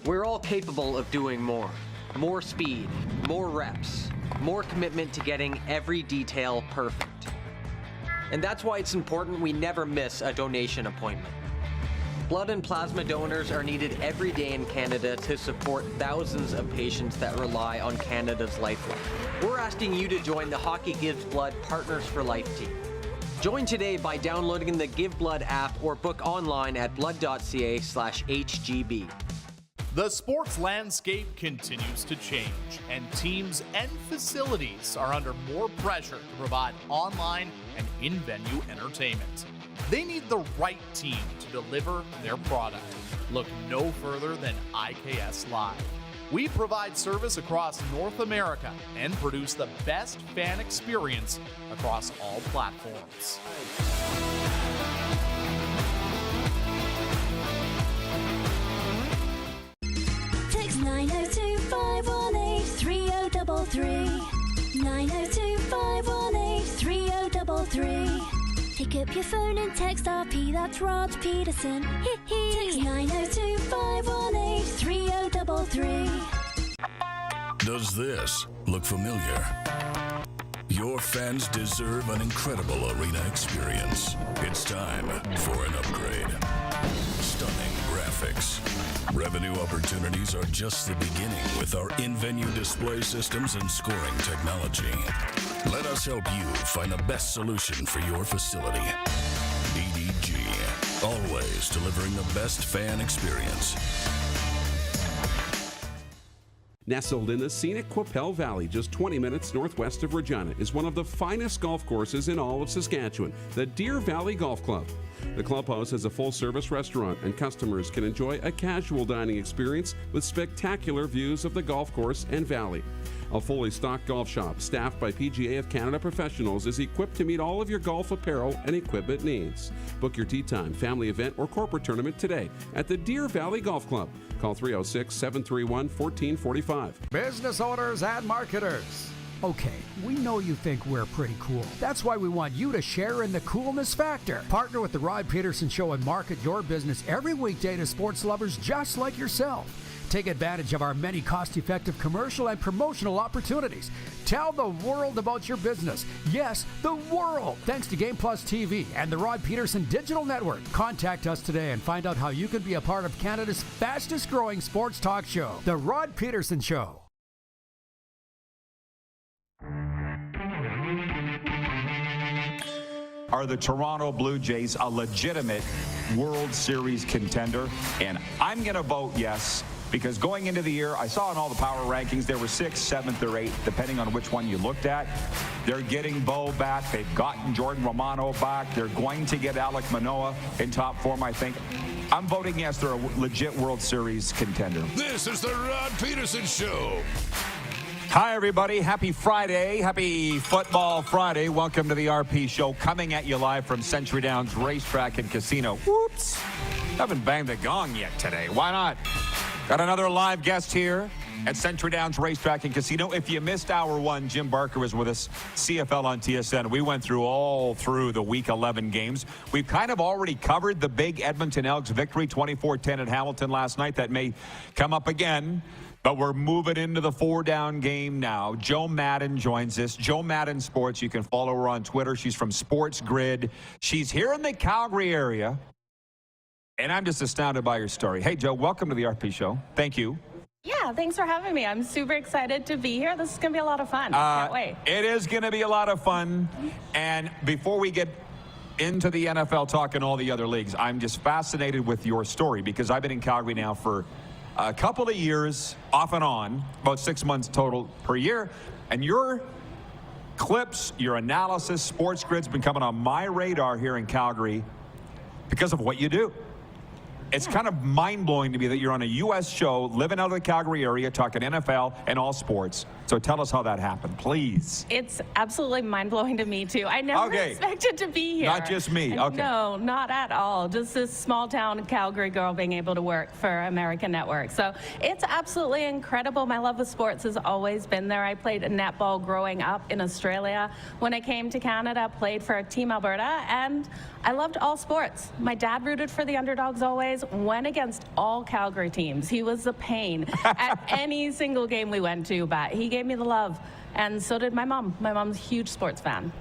We're all capable of doing more. More speed, more reps, more commitment to getting every detail perfect. And that's why it's important we never miss a donation appointment. Blood and plasma donors are needed every day in Canada to support thousands of patients that rely on Canada's lifeline. We're asking you to join the Hockey Gives Blood Partners for Life team. Join today by downloading the Give Blood app or book online at blood.ca/HGB. The sports landscape continues to change, and teams and facilities are under more pressure to provide online and in-venue entertainment. They need the right team to deliver their product. Look no further than IKS Live. We provide service across North America and produce the best fan experience across all platforms. Text 902-518-3033. 902-518-3033. Pick up your phone and text RP, that's Rod Pedersen. Text 902-518-3033. Does this look familiar? Your fans deserve an incredible arena experience. It's time for an upgrade. Stunning graphics. Revenue opportunities are just the beginning with our in-venue display systems and scoring technology. Let us help you find the best solution for your facility. EDG, always delivering the best fan experience. Nestled in the scenic Qu'Appelle Valley, just 20 minutes northwest of Regina, is one of the finest golf courses in all of Saskatchewan, the Deer Valley Golf Club. The clubhouse has a full-service restaurant, and customers can enjoy a casual dining experience with spectacular views of the golf course and valley. A fully stocked golf shop, staffed by PGA of Canada professionals, is equipped to meet all of your golf apparel and equipment needs. Book your tee time, family event, or corporate tournament today at the Deer Valley Golf Club. Call 306-731-1445. Business owners and marketers. Okay, we know you think we're pretty cool. That's why we want you to share in the coolness factor. Partner with the Rod Pedersen Show and market your business every weekday to sports lovers just like yourself. Take advantage of our many cost-effective commercial and promotional opportunities. Tell the world about your business. Yes, the world. Thanks to Game Plus TV and the Rod Pedersen Digital Network. Contact us today and find out how you can be a part of Canada's fastest-growing sports talk show, The Rod Pedersen Show. Are the Toronto Blue Jays a legitimate World Series contender? And I'm going to vote yes, because going into the year, I saw in all the power rankings, they were 6th, 7th, or 8th, depending on which one you looked at. They're getting Bo back. They've gotten Jordan Romano back. They're going to get Alek Manoah in top form, I think. I'm voting yes, they're a legit World Series contender. This is the Rod Pedersen Show. Hi, everybody. Happy Friday. Happy Football Friday. Welcome to the RP Show, coming at you live from Century Downs Racetrack and Casino. Whoops. Haven't banged the gong yet today. Why not? Got another live guest here at Century Downs Racetrack and Casino. If you missed hour one, Jim Barker was with us, CFL on TSN. We went through the Week 11 games. We've kind of already covered the big Edmonton Elks victory, 24-10 at Hamilton last night. That may come up again. But we're moving into the 4-down game now. Jo Madden joins us. Jo Madden Sports. You can follow her on Twitter. She's from Sports Grid. She's here in the Calgary area. And I'm just astounded by your story. Hey, Jo, welcome to the RP Show. Thank you. Yeah, thanks for having me. I'm super excited to be here. This is going to be a lot of fun. Can't wait. It is going to be a lot of fun. And before we get into the NFL talk and all the other leagues, I'm just fascinated with your story, because I've been in Calgary now for a couple of years, off and on, about 6 months total per year. And your clips, your analysis, Sports Grid's been coming on my radar here in Calgary because of what you do. It's kind of mind-blowing to me that you're on a U.S. show, living out of the Calgary area, talking NFL and all sports. So tell us how that happened, please. It's absolutely mind-blowing to me, too. I never expected to be here. Not just me. Okay. No, not at all. Just this small-town Calgary girl being able to work for American Network. So it's absolutely incredible. My love of sports has always been there. I played netball growing up in Australia. When I came to Canada, played for Team Alberta, and I loved all sports. My dad rooted for the underdogs always, went against all Calgary teams. He was a pain at any single game we went to, but he gave me the love, and so did my mom. My mom's a huge sports fan.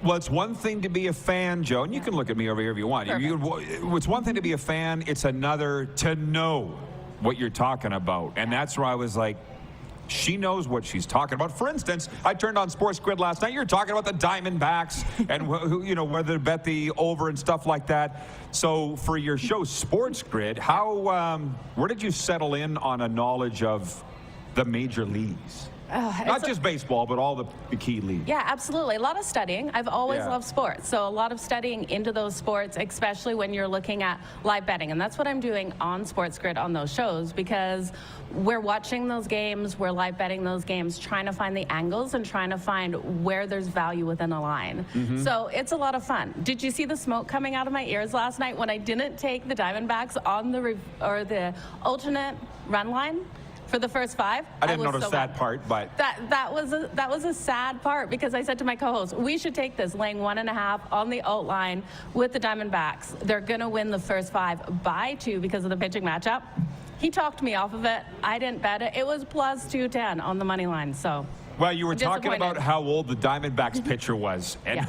Well, it's one thing to be a fan, Joe, and you can look at me over here if you want. It's one thing to be a fan. It's another to know what you're talking about. And that's where I was like, she knows what she's talking about. For instance, I turned on Sports Grid last night. You're talking about the Diamondbacks and whether to bet the over and stuff like that. So for your show, Sports Grid, where did you settle in on a knowledge of the major leagues? Not just baseball, but all the key leagues. Yeah, absolutely. A lot of studying. I've always loved sports. So a lot of studying into those sports, especially when you're looking at live betting. And that's what I'm doing on Sports Grid on those shows, because we're watching those games, we're live betting those games, trying to find the angles and trying to find where there's value within a line. So it's a lot of fun. Did you see the smoke coming out of my ears last night when I didn't take the Diamondbacks on the alternate run line? For the first 5, I didn't notice that part, but that was a sad part, because I said to my co-host, we should take this laying 1.5 on the out line with the Diamondbacks. They're gonna win the first 5 by 2 because of the pitching matchup. He talked me off of it. I didn't bet it. It was plus 210 on the money line. So. Well, you were talking about how old the Diamondbacks pitcher was and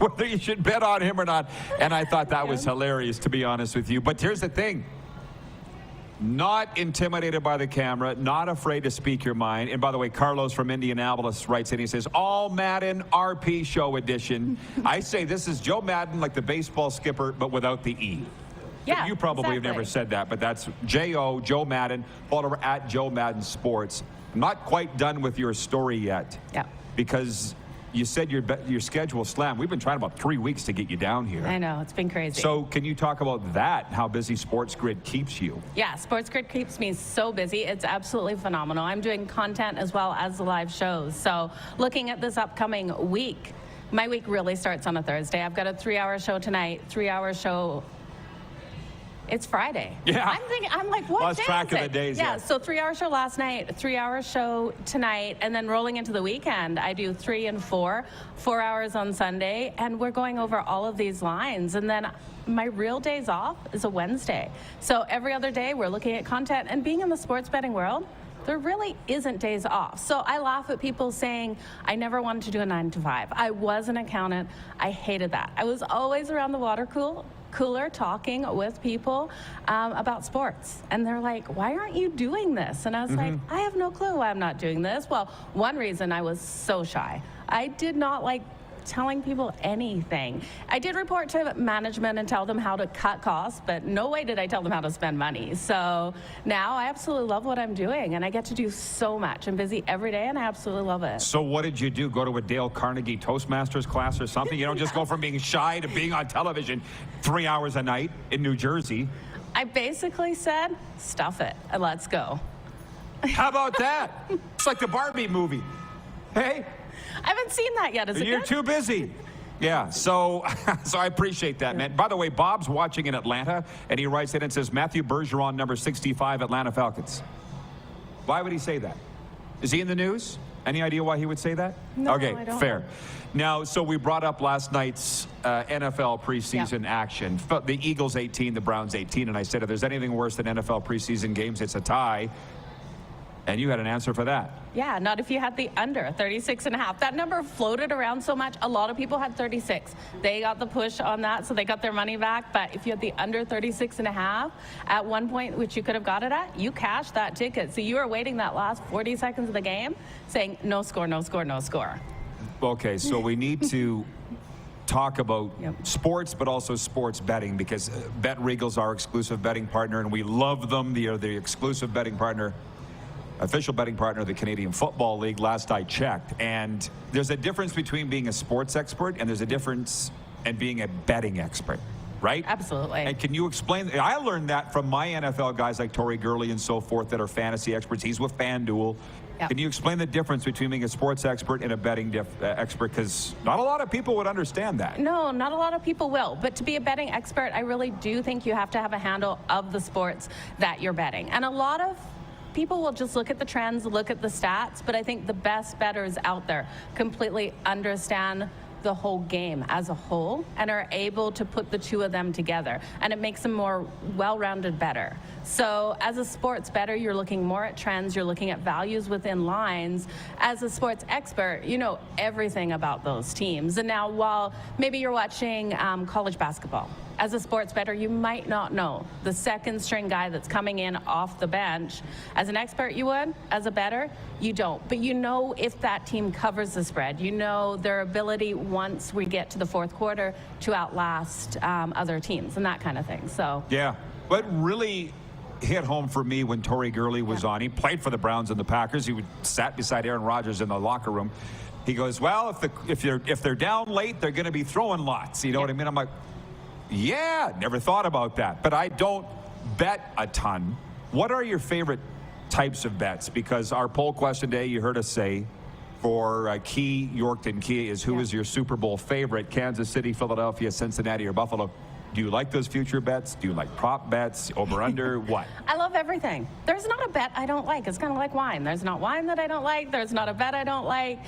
whether you should bet on him or not. And I thought that was hilarious, to be honest with you. But here's the thing. Not intimidated by the camera, not afraid to speak your mind. And by the way, Carlos from Indianapolis writes in, he says, all Madden RP show edition. I say this is Joe Madden, like the baseball skipper, but without the E. Yeah, you probably have never said that, but that's J-O, Joe Madden, followed over at Joe Madden Sports. I'm not quite done with your story yet. Yeah. Because you said your schedule slammed. We've been trying about 3 weeks to get you down here. I know, it's been crazy. So can you talk about that, how busy Sports Grid keeps you? Yeah, Sports Grid keeps me so busy. It's absolutely phenomenal. I'm doing content as well as the live shows. So looking at this upcoming week, my week really starts on a Thursday. I've got a 3-hour show tonight, 3-hour show. It's Friday. Yeah. I'm like, what Lost day track is of it? the days. Yeah, so 3-hour show last night, 3-hour show tonight, and then rolling into the weekend, I do 3 and 4 hours on Sunday, and we're going over all of these lines. And then my real days off is a Wednesday. So every other day, we're looking at content, and being in the sports betting world, there really isn't days off. So I laugh at people saying, I never wanted to do a 9 to 5. I was an accountant. I hated that. I was always around the water cooler talking with people about sports. And they're like, why aren't you doing this? And I was like, I have no clue why I'm not doing this. Well, one reason, I was so shy. I did not like telling people anything. I did report to management and tell them how to cut costs, but no way did I tell them how to spend money. So now I absolutely love what I'm doing, and I get to do so much. I'm busy every day, and I absolutely love it. So what did you do? Go to a Dale Carnegie Toastmasters class or something? You don't just go from being shy to being on television 3 hours a night in New Jersey. I basically said, stuff it, and let's go. How about that? It's like the Barbie movie. Hey? I haven't seen that yet. Is it You're good? too busy. Yeah, so I appreciate that, man. By the way, Bob's watching in Atlanta, and he writes in and says, Matthew Bergeron, number 65, Atlanta Falcons. Why would he say that? Is he in the news? Any idea why he would say that? No, okay, I don't fair. know. Now, so we brought up last night's NFL preseason action. The Eagles 18, the Browns 18, and I said if there's anything worse than NFL preseason games, it's a tie. And you had an answer for that. Yeah, not if you had the under, 36.5. That number floated around so much. A lot of people had 36. They got the push on that, so they got their money back. But if you had the under 36.5 at one point, which you could have got it at, you cashed that ticket. So you were waiting that last 40 seconds of the game saying, no score, no score, no score. Okay, so we need to talk about sports, but also sports betting, because BetRegal's our exclusive betting partner, and we love them. They are the exclusive betting partner, official betting partner of the Canadian Football League, last I checked. And there's a difference between being a sports expert and there's a difference in being a betting expert, right? Absolutely. And can you explain? I learned that from my NFL guys like Torrey Gurley and so forth that are fantasy experts. He's with FanDuel. Yep. Can you explain the difference between being a sports expert and a betting expert? Because not a lot of people would understand that. No, not a lot of people will. But to be a betting expert, I really do think you have to have a handle of the sports that you're betting. And a lot of people will just look at the trends, look at the stats, but I think the best bettors out there completely understand the whole game as a whole and are able to put the two of them together, and it makes them more well-rounded better. So as a sports bettor, you're looking more at trends, you're looking at values within lines. As a sports expert, you know everything about those teams. And now while maybe you're watching college basketball, as a sports bettor, you might not know the second string guy that's coming in off the bench. As an expert, you would. As a bettor, you don't. But you know if that team covers the spread. You know their ability once we get to the fourth quarter to outlast other teams and that kind of thing. So yeah, but really hit home for me when Torrey Gurley was on. He played for the Browns and the Packers. He sat beside Aaron Rodgers in the locker room. He goes, well, if they're down late, they're going to be throwing lots. You know what I mean? I'm like, yeah, never thought about that. But I don't bet a ton. What are your favorite types of bets? Because our poll question today, you heard us say, for Key, Yorkton Key, is who is your Super Bowl favorite? Kansas City, Philadelphia, Cincinnati, or Buffalo? Do you like those future bets? Do you like prop bets? Over, under, what? I love everything. There's not a bet I don't like. It's kind of like wine. There's not wine that I don't like. There's not a bet I don't like.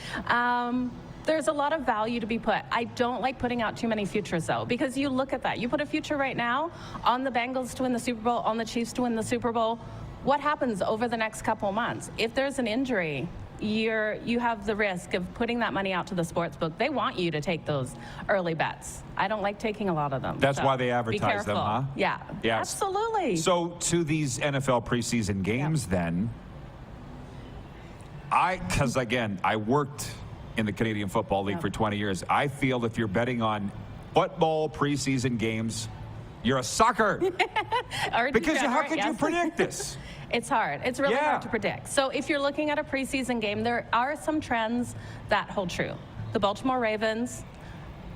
There's a lot of value to be put. I don't like putting out too many futures, though, because you look at that. You put a future right now on the Bengals to win the Super Bowl, on the Chiefs to win the Super Bowl. What happens over the next couple months? If there's an injury, you have the risk of putting that money out to the sports book. They want you to take those early bets. I don't like taking a lot of them. That's why they advertise them, huh? Yeah, yes. Absolutely. So to these NFL preseason games then, because again, I worked in the Canadian Football League for 20 years. I feel if you're betting on football preseason games, you're a sucker. Because how could you predict this? It's hard. It's really hard to predict. So if you're looking at a preseason game, there are some trends that hold true. The Baltimore Ravens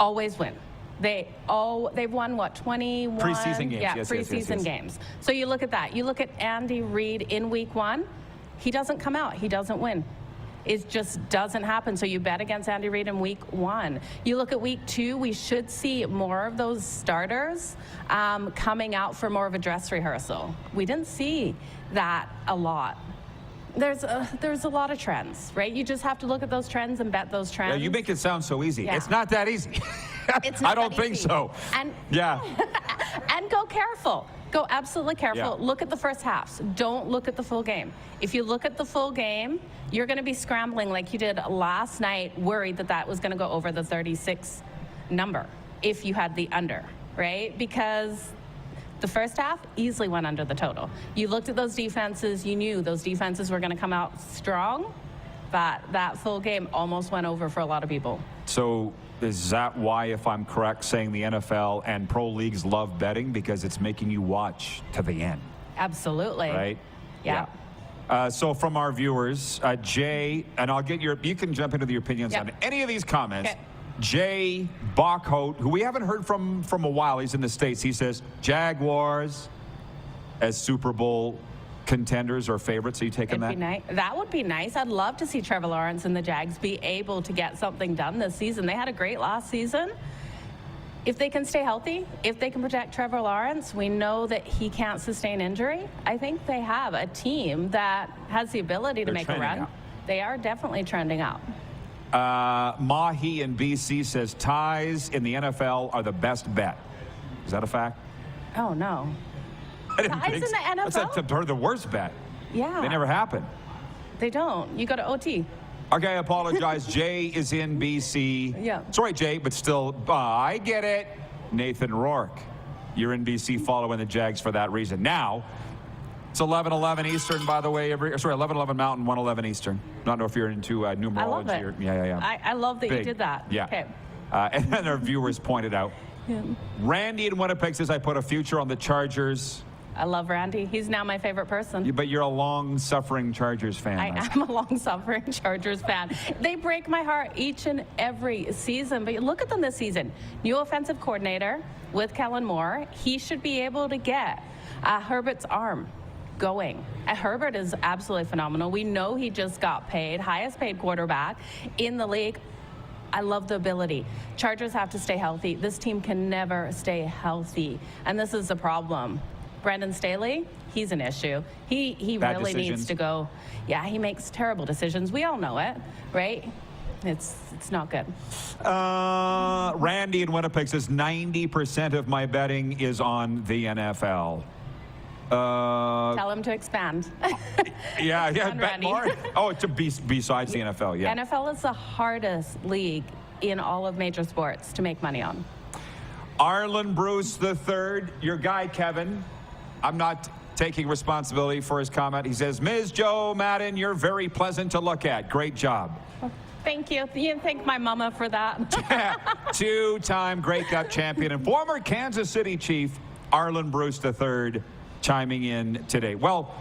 always win. They've won, what, 21? Preseason games, yeah, yes, preseason games. So you look at that. You look at Andy Reid in week 1. He doesn't come out. He doesn't win. It just doesn't happen. So you bet against Andy Reid in week 1. You look at week 2, we should see more of those starters coming out for more of a dress rehearsal. We didn't see that a lot. There's a lot of trends, right? You just have to look at those trends and bet those trends. Yeah, you make it sound so easy. Yeah. It's not that easy. It's not I don't think easy. so. And yeah. And go careful. Go absolutely careful. Yeah. Look at the first halves. Don't look at the full game. If you look at the full game, you're going to be scrambling like you did last night, worried that that was going to go over the 36 number if you had the under, right? Because the first half easily went under the total. You looked at those defenses. You knew those defenses were going to come out strong. That full game almost went over for a lot of people. So is that why, if I'm correct, saying the NFL and pro leagues love betting because it's making you watch to the end? Absolutely. Right? Yeah. So from our viewers, Jay, and I'll get you can jump into the opinions on any of these comments. Okay. Jay Bachhout, who we haven't heard from a while, he's in the States. He says, Jaguars as Super Bowl contenders or favorites. Are you taking that? That would be nice. I'd love to see Trevor Lawrence and the Jags be able to get something done this season. They had a great last season. If they can stay healthy, if they can protect Trevor Lawrence, we know that he can't sustain injury. I think they have a team that has the ability to make a run. They are definitely trending up. Mahi in BC says ties in the NFL are the best bet. Is that a fact? Oh, no. Ties in the NFL? That's the worst bet. Yeah. They never happen. They don't. You go to OT. Okay, I apologize. Jay is in BC. Yeah. Sorry, Jay, but still, I get it. Nathan Rourke, you're in BC following the Jags for that reason. Now, it's 11:11 Eastern, by the way. 11:11 Mountain, 1:11 Eastern. Not know if you're into numerology. I love it. Or, yeah. I love that you did that. Yeah. Okay. And then our viewers pointed out. Yeah. Randy in Winnipeg says I put a future on the Chargers. I love Randy. He's now my favorite person. But you're a long-suffering Chargers fan. I am a long-suffering Chargers fan. They break my heart each and every season. But look at them this season. New offensive coordinator with Kellen Moore. He should be able to get Herbert's arm going. Herbert is absolutely phenomenal. We know he just got paid, highest paid quarterback in the league. I love the ability. Chargers have to stay healthy. This team can never stay healthy. And this is the problem. Brandon Staley, he's an issue. He really needs to go. Yeah, he makes terrible decisions. We all know it, right? It's not good. Randy in Winnipeg says 90% of my betting is on the NFL. Tell him to expand. Yeah, On bet Randy. more. Oh, besides the NFL, yeah. NFL is the hardest league in all of major sports to make money on. Arlen Bruce III, your guy, Kevin. I'm not taking responsibility for his comment. He says, Ms. Joe Madden, you're very pleasant to look at. Great job. Thank you. You can thank my mama for that. Two-time Grey Cup champion and former Kansas City Chief, Arlen Bruce III, chiming in today. Well,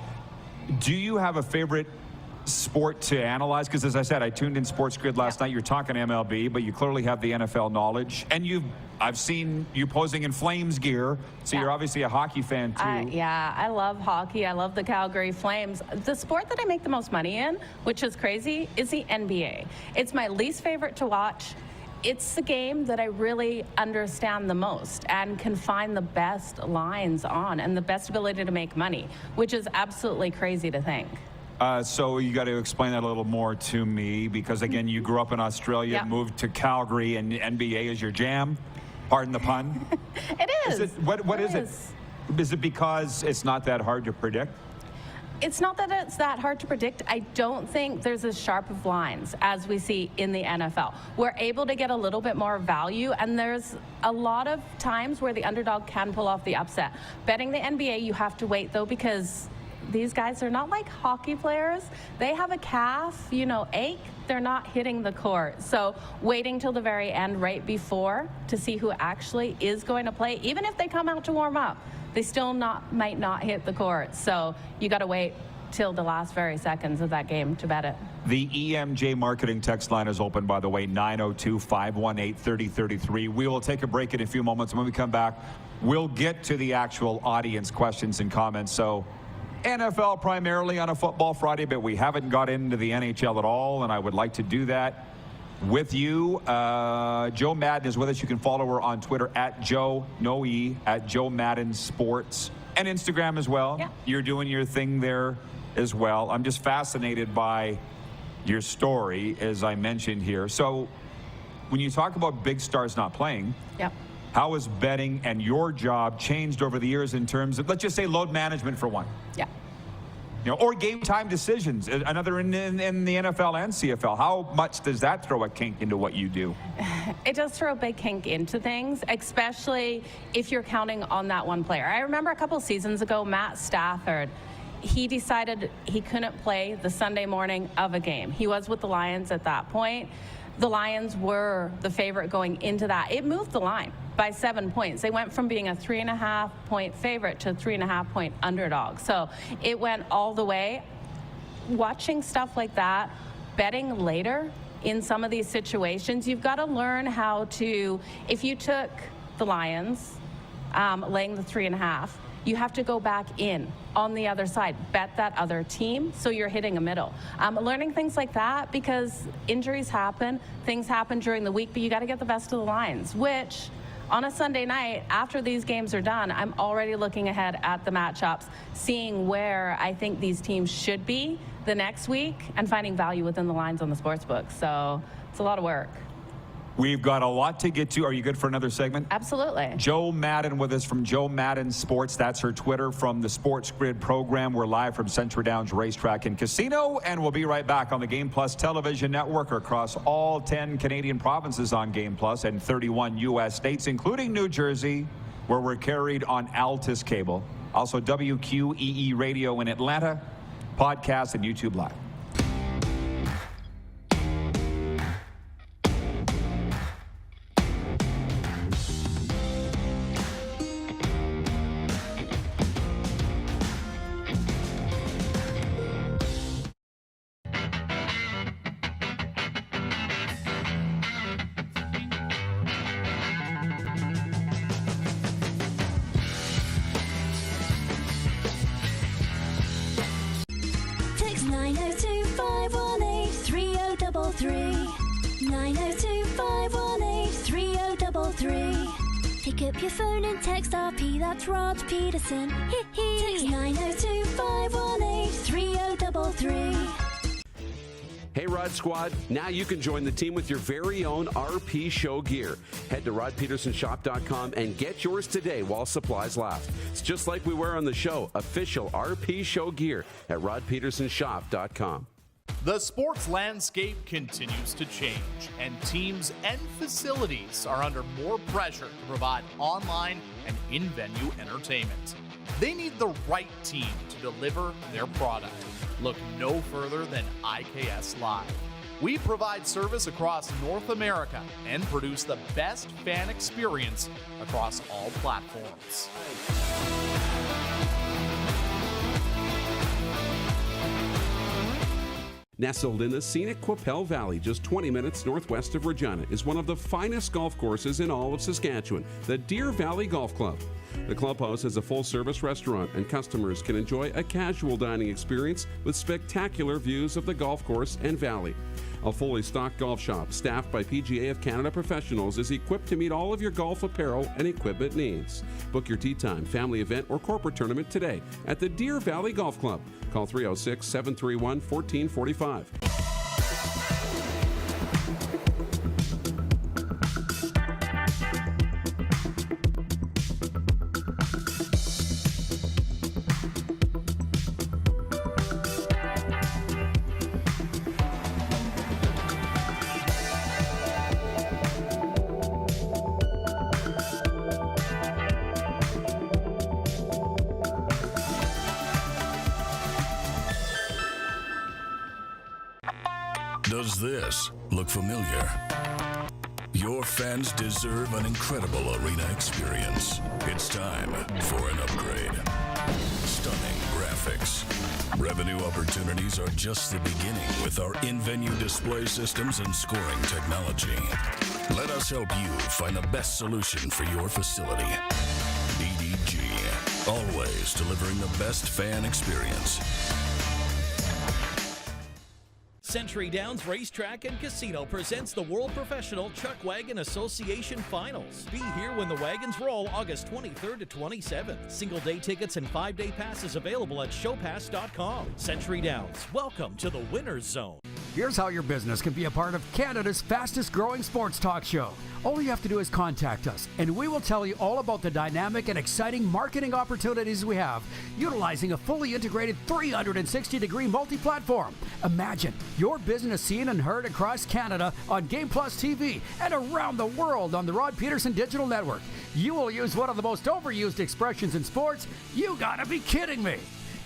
do you have a favorite sport to analyze? Because as I said, I tuned in Sports Grid last night. You're talking MLB, but you clearly have the NFL knowledge. And I've seen you posing in Flames gear, so you're obviously a hockey fan too. Yeah, I love hockey. I love the Calgary Flames. The sport that I make the most money in, which is crazy, is the NBA. It's my least favorite to watch. It's the game that I really understand the most and can find the best lines on and the best ability to make money, which is absolutely crazy to think. So you got to explain that a little more to me, because again, you grew up in Australia, moved to Calgary, and NBA is your jam. Pardon the pun. It is. What is it? Is it because it's not that hard to predict? It's not that it's that hard to predict. I don't think there's as sharp of lines as we see in the NFL. We're able to get a little bit more value, and there's a lot of times where the underdog can pull off the upset. Betting the NBA, you have to wait, though, because these guys are not like hockey players. They have a calf, ache. They're not hitting the court. So waiting till the very end right before to see who actually is going to play, even if they come out to warm up, they still might not hit the court. So you got to wait till the last very seconds of that game to bet it. The EMJ marketing text line is open, by the way, 902-518-3033. We will take a break in a few moments. When we come back, we'll get to the actual audience questions and comments. So NFL primarily on a Football Friday, but we haven't got into the NHL at all, and I would like to do that with you. Joe Madden is with us. You can follow her on Twitter at Joe Madden Sports, and Instagram as well. Yeah. You're doing your thing there as well. I'm just fascinated by your story, as I mentioned here. So when you talk about big stars not playing, how has betting and your job changed over the years in terms of, let's just say, load management for one? Yeah. Or game time decisions, another in the NFL and CFL. How much does that throw a kink into what you do? It does throw a big kink into things, especially if you're counting on that one player. I remember a couple seasons ago, Matt Stafford, he decided he couldn't play the Sunday morning of a game. He was with the Lions at that point. The Lions were the favorite going into that. It moved the line by 7 points. They went from being a 3.5-point favorite to a 3.5-point underdog. So it went all the way. Watching stuff like that, betting later in some of these situations, you've got to learn how to, if you took the Lions laying the 3.5, you have to go back in on the other side, bet that other team, so you're hitting a middle. Learning things like that, because injuries happen, things happen during the week, but you got to get the best of the lines, which on a Sunday night, after these games are done, I'm already looking ahead at the matchups, seeing where I think these teams should be the next week, and finding value within the lines on the sportsbook. So it's a lot of work. We've got a lot to get to. Are you good for another segment? Absolutely. Joe Madden with us from Joe Madden Sports. That's her Twitter from the Sports Grid program. We're live from Century Downs Racetrack and Casino, and we'll be right back on the Game Plus television network across all 10 Canadian provinces on Game Plus and 31 U.S. states, including New Jersey, where we're carried on Altus Cable. Also WQEE Radio in Atlanta, podcast, and YouTube Live. Text 902-518-3033. 902-518-3033. Pick up your phone and text RP, that's Rod Pedersen. Text 902-518-3033. Hey Rod Squad, now you can join the team with your very own RP Show gear. Head to rodpetersonshop.com and get yours today while supplies last. It's just like we wear on the show, official RP Show gear at rodpetersonshop.com. The sports landscape continues to change, and teams and facilities are under more pressure to provide online and in-venue entertainment. They need the right team to deliver their product. Look no further than IKS Live. We provide service across North America and produce the best fan experience across all platforms. Nestled in the scenic Qu'Appelle Valley, just 20 minutes northwest of Regina, is one of the finest golf courses in all of Saskatchewan, the Deer Valley Golf Club. The clubhouse has a full-service restaurant, and customers can enjoy a casual dining experience with spectacular views of the golf course and valley. A fully stocked golf shop, staffed by PGA of Canada professionals, is equipped to meet all of your golf apparel and equipment needs. Book your tee time, family event, or corporate tournament at the Deer Valley Golf Club. Call 306-731-1445. Does this look familiar? Your fans deserve an incredible arena experience. It's time for an upgrade. Stunning graphics. Revenue opportunities are just the beginning with our in-venue display systems and scoring technology. Let us help you find the best solution for your facility. EDG, always delivering the best fan experience. Century Downs Racetrack and Casino presents the World Professional Chuck Wagon Association Finals. Be here when the wagons roll August 23rd to 27th. Single-day tickets and 5-day passes available at showpass.com. Century Downs, welcome to the winner's zone. Here's how your business can be a part of Canada's fastest growing sports talk show. All you have to do is contact us, and we will tell you all about the dynamic and exciting marketing opportunities we have, utilizing a fully integrated 360-degree multi-platform. Imagine your business seen and heard across Canada on Game Plus TV and around the world on the Rod Pedersen Digital Network. You will use one of the most overused expressions in sports. You gotta be kidding me.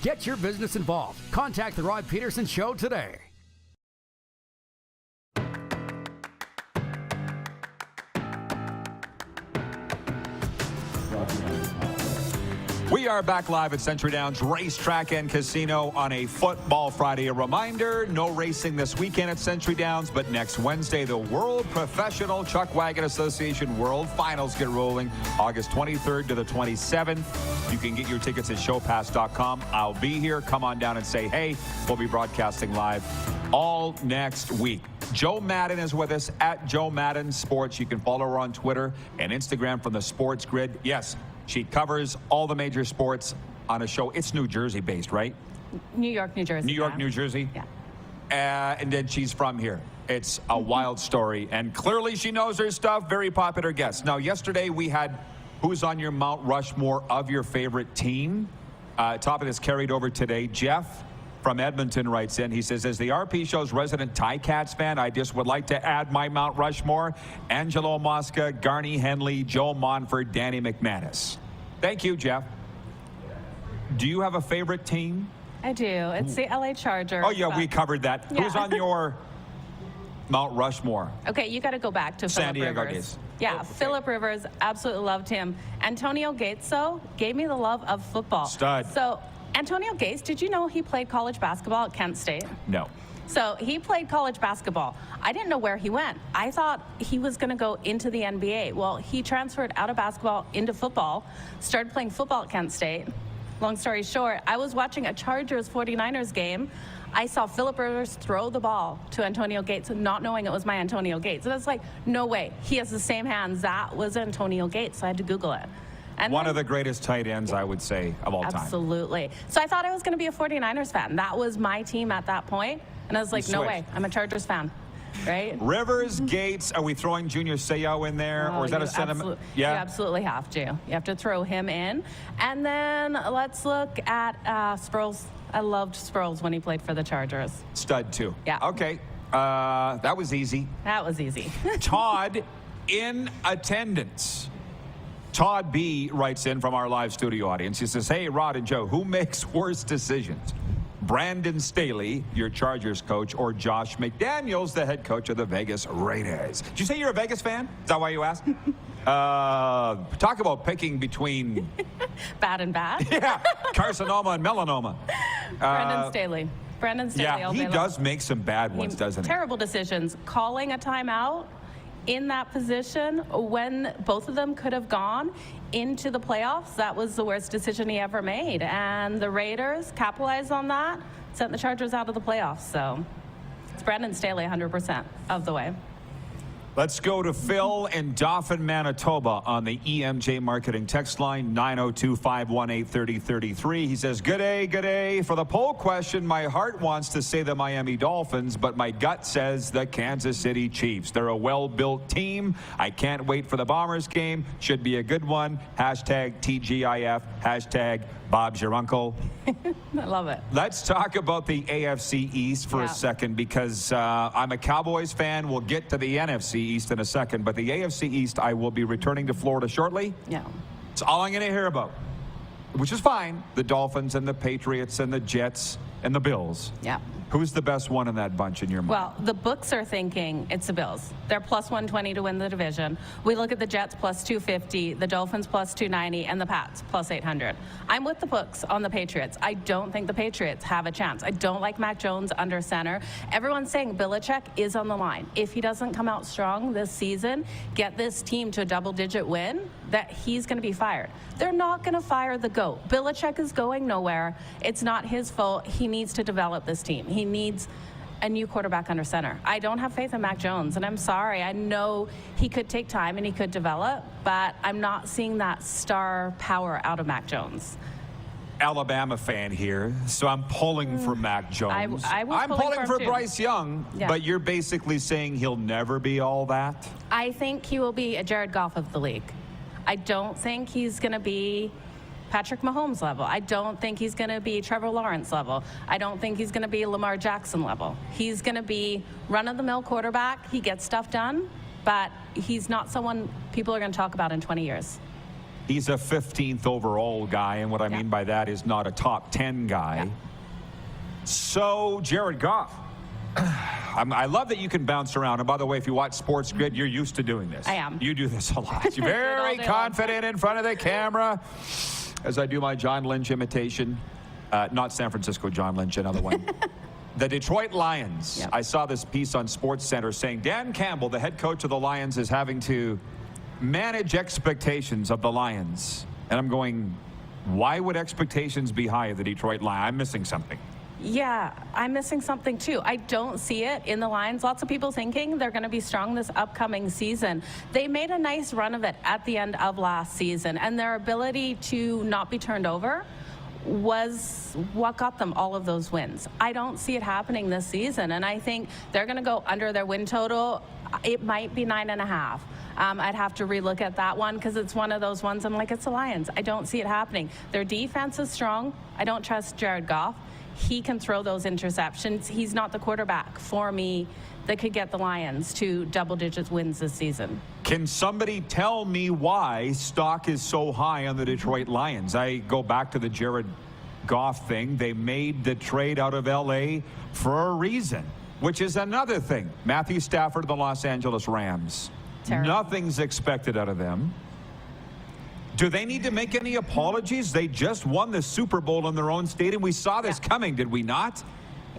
Get your business involved. Contact the Rod Pedersen Show today. We are back live at Century Downs Racetrack and Casino on a Football Friday. A reminder, no racing this weekend at Century Downs, but next Wednesday, the World Professional Chuck Wagon Association World Finals get rolling August 23rd to the 27th. You can get your tickets at showpass.com. I'll be here. Come on down and say hey. We'll be broadcasting live all next week. Joe Madden is with us at Joe Madden Sports. You can follow her on Twitter and Instagram from the Sports Grid. Yes, she covers all the major sports on a show. It's New Jersey based, right? New York, New Jersey. New York, New Jersey? Yeah. And then she's from here. It's a wild story. And clearly she knows her stuff. Very popular guest. Now, yesterday we had who's on your Mount Rushmore of your favorite team. Topic is carried over today. Jeff from Edmonton writes in. He says, as the RP Show's resident Ticats fan, I just would like to add my Mount Rushmore: Angelo Mosca, Garnie Henley, Joe Monfort, Danny McManus. Thank you, Jeff. Do you have a favorite team? I do. It's the LA Chargers. Oh, yeah, we covered that. Yeah. Who's on your Mount Rushmore? Okay, you got to go back to San Phillip Diego Rivers. days. Yeah, okay. Phillip Rivers, absolutely loved him. Antonio Gates, though, gave me the love of football. Stud. So, Antonio Gates, did you know he played college basketball at Kent State? No. So he played college basketball. I didn't know where he went. I thought he was going to go into the NBA. Well, he transferred out of basketball into football, started playing football at Kent State. Long story short, I was watching a Chargers 49ers game. I saw Phillip Rivers throw the ball to Antonio Gates, not knowing it was my Antonio Gates. And I was like, no way. He has the same hands. That was Antonio Gates. So I had to Google it. And one of the greatest tight ends, I would say, of all time. Absolutely. So I thought I was going to be a 49ers fan. That was my team at that point. And I was like, no way. I'm a Chargers fan. Right? Rivers, Gates, are we throwing Junior Seau in there? Or is that a sentiment? You absolutely have to. You have to throw him in. And then let's look at Sproles. I loved Sproles when he played for the Chargers. Stud, too. Yeah. Okay. That was easy. That was easy. Todd in attendance. Todd B writes in from our live studio audience. He says, hey, Rod and Joe, who makes worse decisions? Brandon Staley, your Chargers coach, or Josh McDaniels, the head coach of the Vegas Raiders? Did you say you're a Vegas fan? Is that why you asked? Talk about picking between... bad and bad? Yeah, carcinoma and melanoma. Brandon Staley. Brandon Staley. Yeah, he does make some bad ones, doesn't he? Terrible decisions. Calling a timeout in that position when both of them could have gone into the playoffs, that was the worst decision he ever made. And the Raiders capitalized on that, sent the Chargers out of the playoffs. So it's Brandon Staley 100% of the way. Let's go to Phil in Dauphin, Manitoba on the EMJ Marketing text line, 902-518-3033. He says, good day. For the poll question, my heart wants to say the Miami Dolphins, but my gut says the Kansas City Chiefs. They're a well-built team. I can't wait for the Bombers game. Should be a good one. Hashtag TGIF. Hashtag Bob's your uncle. I love it. Let's talk about the AFC East for a second, because I'm a Cowboys fan. We'll get to the NFC East in a second, but the AFC East, I will be returning to Florida shortly. Yeah. It's all I'm going to hear about, which is fine. The Dolphins and the Patriots and the Jets and the Bills. Yeah. Who's the best one in that bunch in your mind? Well, the books are thinking it's the Bills. They're plus 120 to win the division. We look at the Jets plus 250, the Dolphins plus 290, and the Pats plus 800. I'm with the books on the Patriots. I don't think the Patriots have a chance. I don't like Mac Jones under center. Everyone's saying Belichick is on the line. If he doesn't come out strong this season, get this team to a double-digit win, that he's going to be fired. They're not going to fire the GOAT. Belichick is going nowhere. It's not his fault. He needs to develop this team. He needs a new quarterback under center. I don't have faith in Mac Jones, and I'm sorry. I know he could take time and he could develop, but I'm not seeing that star power out of Mac Jones. Alabama fan here, so I'm pulling for Mac Jones. I'm pulling for too. Bryce Young, but you're basically saying he'll never be all that? I think he will be a Jared Goff of the league. I don't think he's going to be Patrick Mahomes level. I don't think he's going to be Trevor Lawrence level. I don't think he's going to be Lamar Jackson level. He's going to be run-of-the-mill quarterback. He gets stuff done, but he's not someone people are going to talk about in 20 years. He's a 15th overall guy, and what I mean by that is not a top 10 guy. So, Jared Goff. I love that you can bounce around. And by the way, if you watch Sports Grid, you're used to doing this. I am. You do this a lot. You're very confident in front of the camera. As I do my John Lynch imitation. Not San Francisco John Lynch, another one. The Detroit Lions. Yep. I saw this piece on SportsCenter saying Dan Campbell, the head coach of the Lions, is having to manage expectations of the Lions. And I'm going, why would expectations be high of the Detroit Lions? I'm missing something. Yeah, I'm missing something too. I don't see it in the Lions. Lots of people thinking they're going to be strong this upcoming season. They made a nice run of it at the end of last season, and their ability to not be turned over was what got them all of those wins. I don't see it happening this season, and I think they're going to go under their win total. It might be 9.5. I'd have to relook at that one because it's one of those ones I'm like, it's the Lions. I don't see it happening. Their defense is strong. I don't trust Jared Goff. He can throw those interceptions. He's not the quarterback for me that could get the Lions to double-digit wins this season. Can somebody tell me why stock is so high on the Detroit Lions? I go back to the Jared Goff thing. They made the trade out of L.A. for a reason, which is another thing. Matthew Stafford of the Los Angeles Rams. Terrible. Nothing's expected out of them. Do they need to make any apologies? They just won the Super Bowl in their own stadium. We saw this coming, did we not?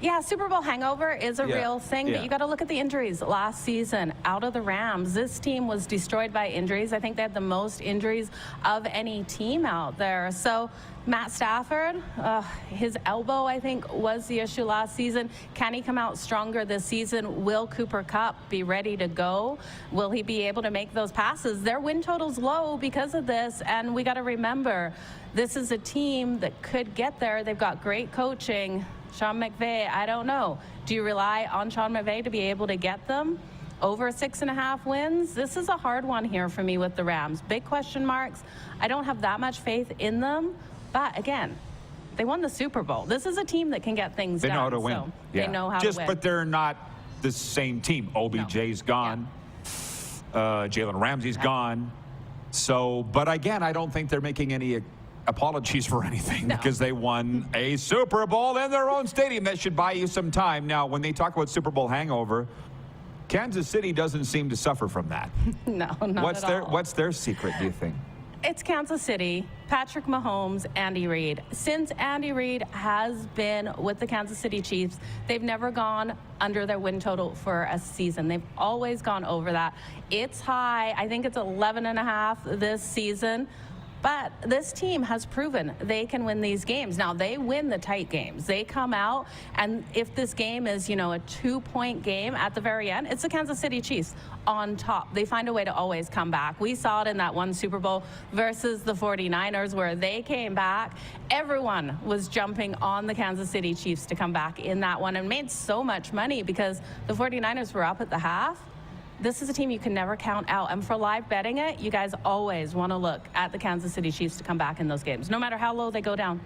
Yeah, Super Bowl hangover is a real thing, but you got to look at the injuries last season out of the Rams. This team was destroyed by injuries. I think they had the most injuries of any team out there. So Matt Stafford, his elbow, I think, was the issue last season. Can he come out stronger this season? Will Cooper Kupp be ready to go? Will he be able to make those passes? Their win total's low because of this, and we got to remember, this is a team that could get there. They've got great coaching. Sean McVay, I don't know. Do you rely on Sean McVay to be able to get them over 6.5 wins? This is a hard one here for me with the Rams. Big question marks. I don't have that much faith in them. But again, they won the Super Bowl. This is a team that can get things done. They know how to win. So they know how to win. But they're not the same team. OBJ's gone. Jalen Ramsey's gone. So, but again, I don't think they're making any apologies for anything because they won a Super Bowl in their own stadium. That should buy you some time. Now, when they talk about Super Bowl hangover, Kansas City doesn't seem to suffer from that. No, not at all. What's their secret, do you think? It's Kansas City, Patrick Mahomes, Andy Reid. Since Andy Reid has been with the Kansas City Chiefs, they've never gone under their win total for a season. They've always gone over that. It's high. I think it's 11.5 this season. But this team has proven they can win these games. Now, they win the tight games. They come out, and if this game is, a 2-point game at the very end, it's the Kansas City Chiefs on top. They find a way to always come back. We saw it in that one Super Bowl versus the 49ers where they came back. Everyone was jumping on the Kansas City Chiefs to come back in that one and made so much money because the 49ers were up at the half. This is a team you can never count out. And for live betting it, you guys always want to look at the Kansas City Chiefs to come back in those games, no matter how low they go down.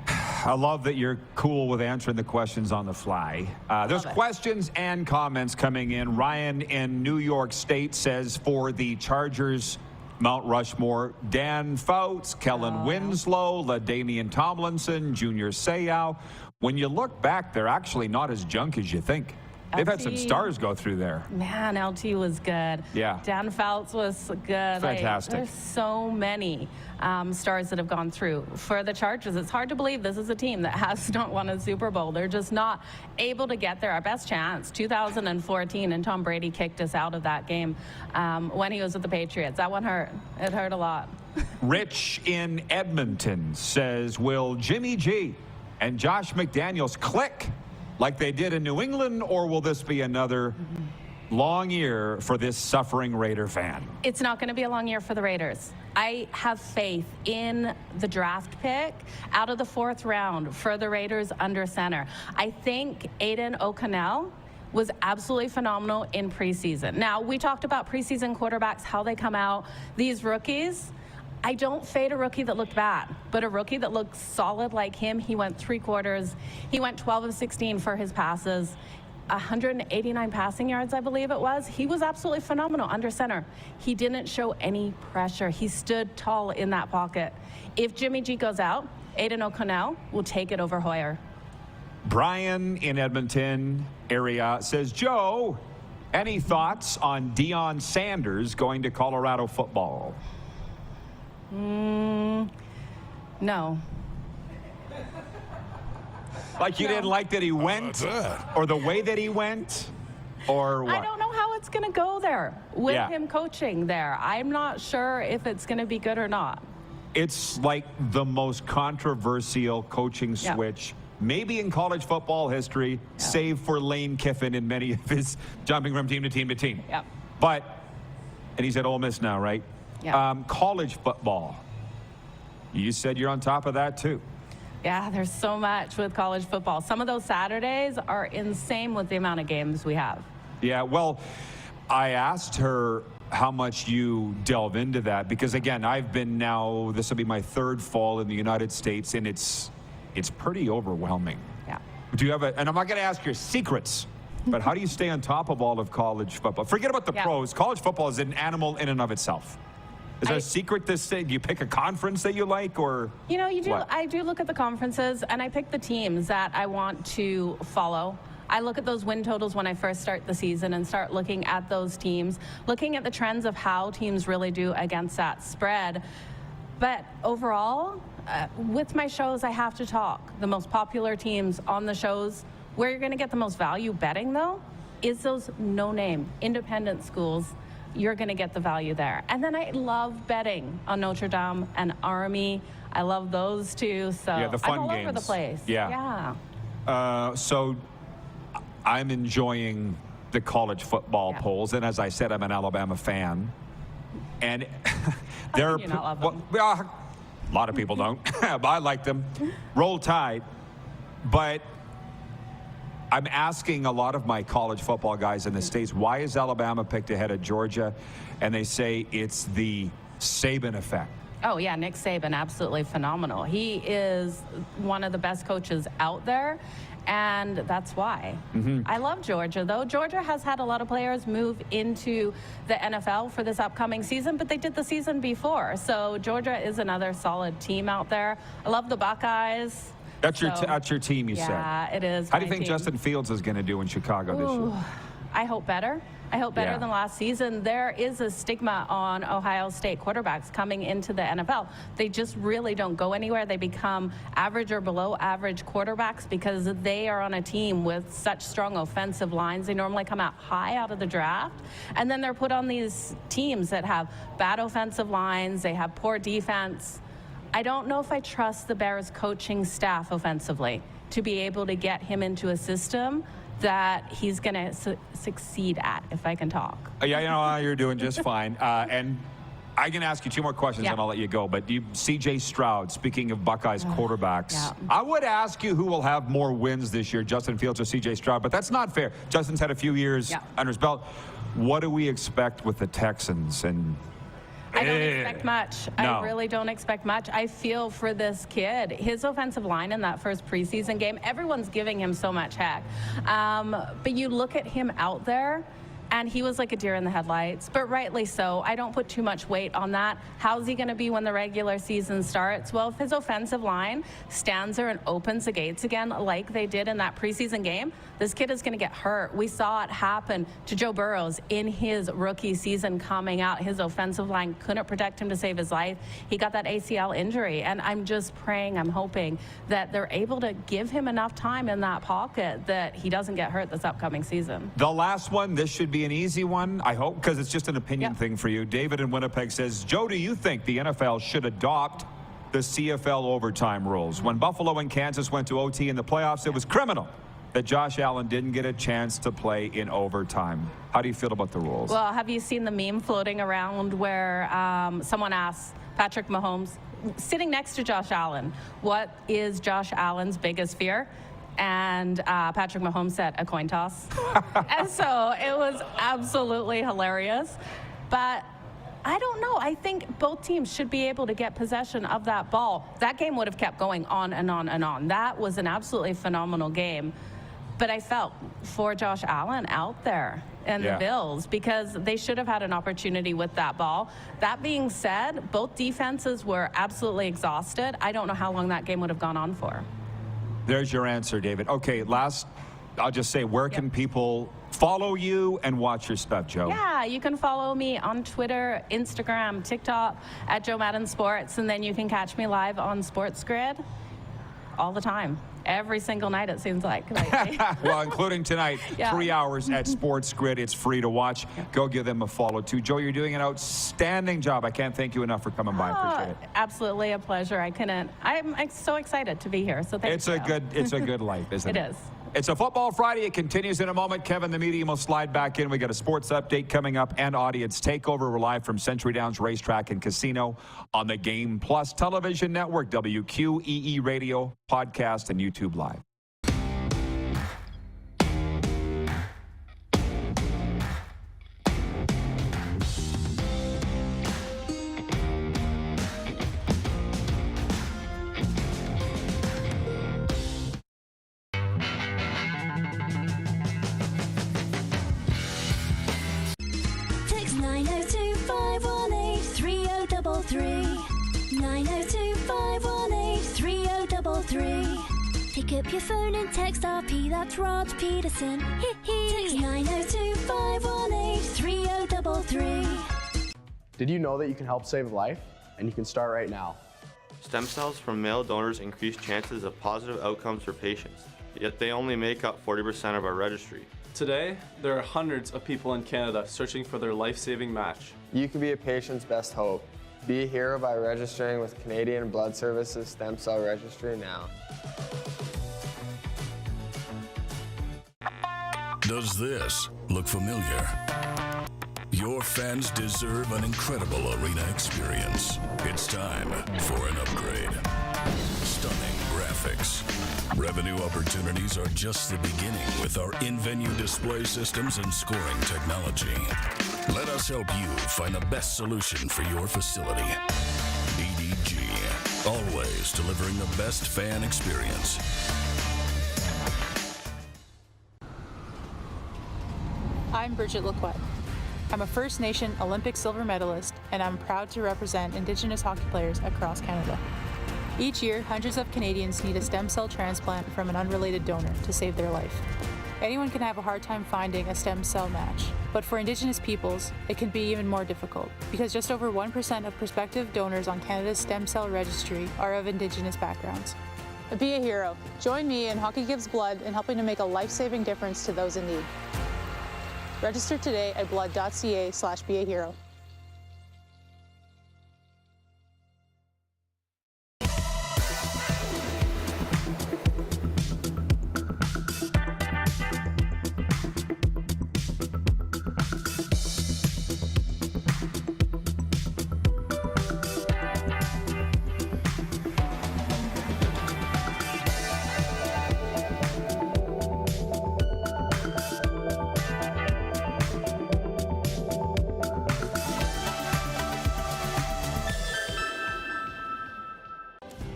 I love that you're cool with answering the questions on the fly. There's questions and comments coming in. Ryan in New York State says for the Chargers, Mount Rushmore, Dan Fouts, Kellen Winslow, LaDainian Tomlinson, Junior Seau. When you look back, they're actually not as junk as you think. They've had some stars go through there. Man, LT was good. Yeah. Dan Fouts was good. Fantastic. There's so many stars that have gone through. For the Chargers, it's hard to believe this is a team that has not won a Super Bowl. They're just not able to get there. Our best chance, 2014, and Tom Brady kicked us out of that game when he was with the Patriots. That one hurt. It hurt a lot. Rich in Edmonton says, will Jimmy G and Josh McDaniels click like they did in New England, or will this be another long year for this suffering Raider fan? It's not going to be a long year for the Raiders. I have faith in the draft pick out of the 4th round for the Raiders under center. I think Aiden O'Connell was absolutely phenomenal in preseason. Now, we talked about preseason quarterbacks, how they come out. These rookies, I don't fade a rookie that looked bad, but a rookie that looked solid like him. He went 3 quarters. He went 12 of 16 for his passes, 189 passing yards, I believe it was. He was absolutely phenomenal under center. He didn't show any pressure. He stood tall in that pocket. If Jimmy G goes out, Aiden O'Connell will take it over Hoyer. Brian in Edmonton area says, Joe, any thoughts on Deion Sanders going to Colorado football? No. Like you didn't like that he went, or the way that he went, or what? I don't know how it's going to go there with him coaching there. I'm not sure if it's going to be good or not. It's like the most controversial coaching switch maybe in college football history, save for Lane Kiffin in many of his jumping from team to team to team. Yep. But, and he's at Ole Miss now, right? Yeah. College football. You said you're on top of that too. Yeah, there's so much with college football. Some of those Saturdays are insane with the amount of games we have. Yeah, well, I asked her how much you delve into that because, again, I've been now, this will be my 3rd fall in the United States, and it's pretty overwhelming. Yeah. Do you have and I'm not going to ask your secrets, but how do you stay on top of all of college football? Forget about the pros. College football is an animal in and of itself. Is there a secret this thing? Do you pick a conference that you like, or you do? What? I do look at the conferences, and I pick the teams that I want to follow. I look at those win totals when I first start the season and start looking at those teams, looking at the trends of how teams really do against that spread. But overall, with my shows, I have to talk. The most popular teams on the shows, where you're going to get the most value betting, though, is those no-name independent schools. You're going to get the value there. And then I love betting on Notre Dame and Army. I love those two. So Yeah, the fun I'm all games. over the place. Yeah. So I'm enjoying the college football polls. And as I said, I'm an Alabama fan. And they're... You not love them. Well, a lot of people don't. But I like them. Roll Tide. But I'm asking a lot of my college football guys in the States, why is Alabama picked ahead of Georgia? And they say it's the Saban effect. Oh, yeah, Nick Saban, absolutely phenomenal. He is one of the best coaches out there, and that's why. I love Georgia, though. Georgia has had a lot of players move into the NFL for this upcoming season, but they did the season before. So Georgia is another solid team out there. I love the Buckeyes. That's your team, you said. Yeah, it is. How do you my think team. Justin Fields is going to do in Chicago this year? I hope better. I hope better than last season. There is a stigma on Ohio State quarterbacks coming into the NFL. They just really don't go anywhere. They become average or below average quarterbacks because they are on a team with such strong offensive lines. They normally come out high out of the draft. And then they're put on these teams that have bad offensive lines. They have poor defense. I don't know if I trust the Bears coaching staff offensively to be able to get him into a system that he's going to succeed at, if I can talk. Yeah, you know, you're doing just fine. And I can ask you two more questions and I'll let you go. But C.J. Stroud, speaking of Buckeyes quarterbacks, I would ask you who will have more wins this year, Justin Fields or C.J. Stroud, but that's not fair. Justin's had a few years under his belt. What do we expect with the Texans? And I don't expect much. No. I really don't expect much. I feel for this kid. His offensive line in that first preseason game, everyone's giving him so much heck. But you look at him out there, and he was like a deer in the headlights, but rightly so. I don't put too much weight on that. How's he going to be when the regular season starts? Well, if his offensive line stands there and opens the gates again like they did in that preseason game, this kid is going to get hurt. We saw it happen to Joe Burrows in his rookie season coming out. His offensive line couldn't protect him to save his life. He got that ACL injury, and I'm just praying, I'm hoping that they're able to give him enough time in that pocket that he doesn't get hurt this upcoming season. the last one, this should be an easy one, I hope, because it's just an opinion thing for you. David in Winnipeg says, Joe, do you think the NFL should adopt the CFL overtime rules? When Buffalo and Kansas went to OT in the playoffs, it was criminal that Josh Allen didn't get a chance to play in overtime. How do you feel about the rules? Well, have you seen the meme floating around where someone asks Patrick Mahomes, sitting next to Josh Allen, what is Josh Allen's biggest fear? And Patrick Mahomes said a coin toss. And so it was absolutely hilarious. But I don't know. I think both teams should be able to get possession of that ball. That game would have kept going on and on and on. That was an absolutely phenomenal game. But I felt for Josh Allen out there and the Bills because they should have had an opportunity with that ball. That being said, both defenses were absolutely exhausted. I don't know how long that game would have gone on for. There's your answer, David. Okay, last, I'll just say, where can people follow you and watch your stuff, Joe? Yeah, you can follow me on Twitter, Instagram, TikTok at Joe Madden Sports, and then you can catch me live on Sports Grid all the time. Every single night, it seems like. Well, including tonight, 3 hours at Sports Grid. It's free to watch. Go give them a follow, too. Joe, you're doing an outstanding job. I can't thank you enough for coming by. Appreciate it. Absolutely a pleasure. I'm so excited to be here, so thank you. It's a good life, isn't it? It is. It's a Football Friday. It continues in a moment. Kevin, the medium, will slide back in. We got a sports update coming up and audience takeover. We're live from Century Downs Racetrack and Casino on the Game Plus Television Network, WQEE Radio, podcast, and YouTube Live. Text 902-518-3033. 902-518-3033. Pick up your phone and text RP, that's Rod Pedersen. Text 902-518-3033. Did you know that you can help save a life? And you can start right now. Stem cells from male donors increase chances of positive outcomes for patients, yet they only make up 40% of our registry. Today, there are hundreds of people in Canada searching for their life-saving match. You can be a patient's best hope. Be a hero by registering with Canadian Blood Services Stem Cell Registry now. Does this look familiar? Your fans deserve an incredible arena experience. It's time for an upgrade. Stunning graphics. Revenue opportunities are just the beginning with our in-venue display systems and scoring technology. Let us help you find the best solution for your facility. EDG, always delivering the best fan experience. I'm Bridget Lacquette. I'm a First Nation Olympic silver medalist, and I'm proud to represent Indigenous hockey players across Canada. Each year, hundreds of Canadians need a stem cell transplant from an unrelated donor to save their life. Anyone can have a hard time finding a stem cell match, but for Indigenous peoples, it can be even more difficult because just over 1% of prospective donors on Canada's stem cell registry are of Indigenous backgrounds. Be a hero. Join me in Hockey Gives Blood in helping to make a life-saving difference to those in need. Register today at blood.ca/beahero.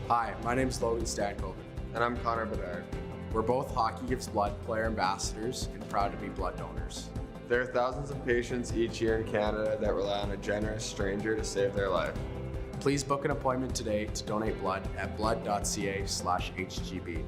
Hi, my name is Logan Stankoven. And I'm Connor Bedard. We're both Hockey Gives Blood player ambassadors and proud to be blood donors. There are thousands of patients each year in Canada that rely on a generous stranger to save their life. Please book an appointment today to donate blood at blood.ca/HGB.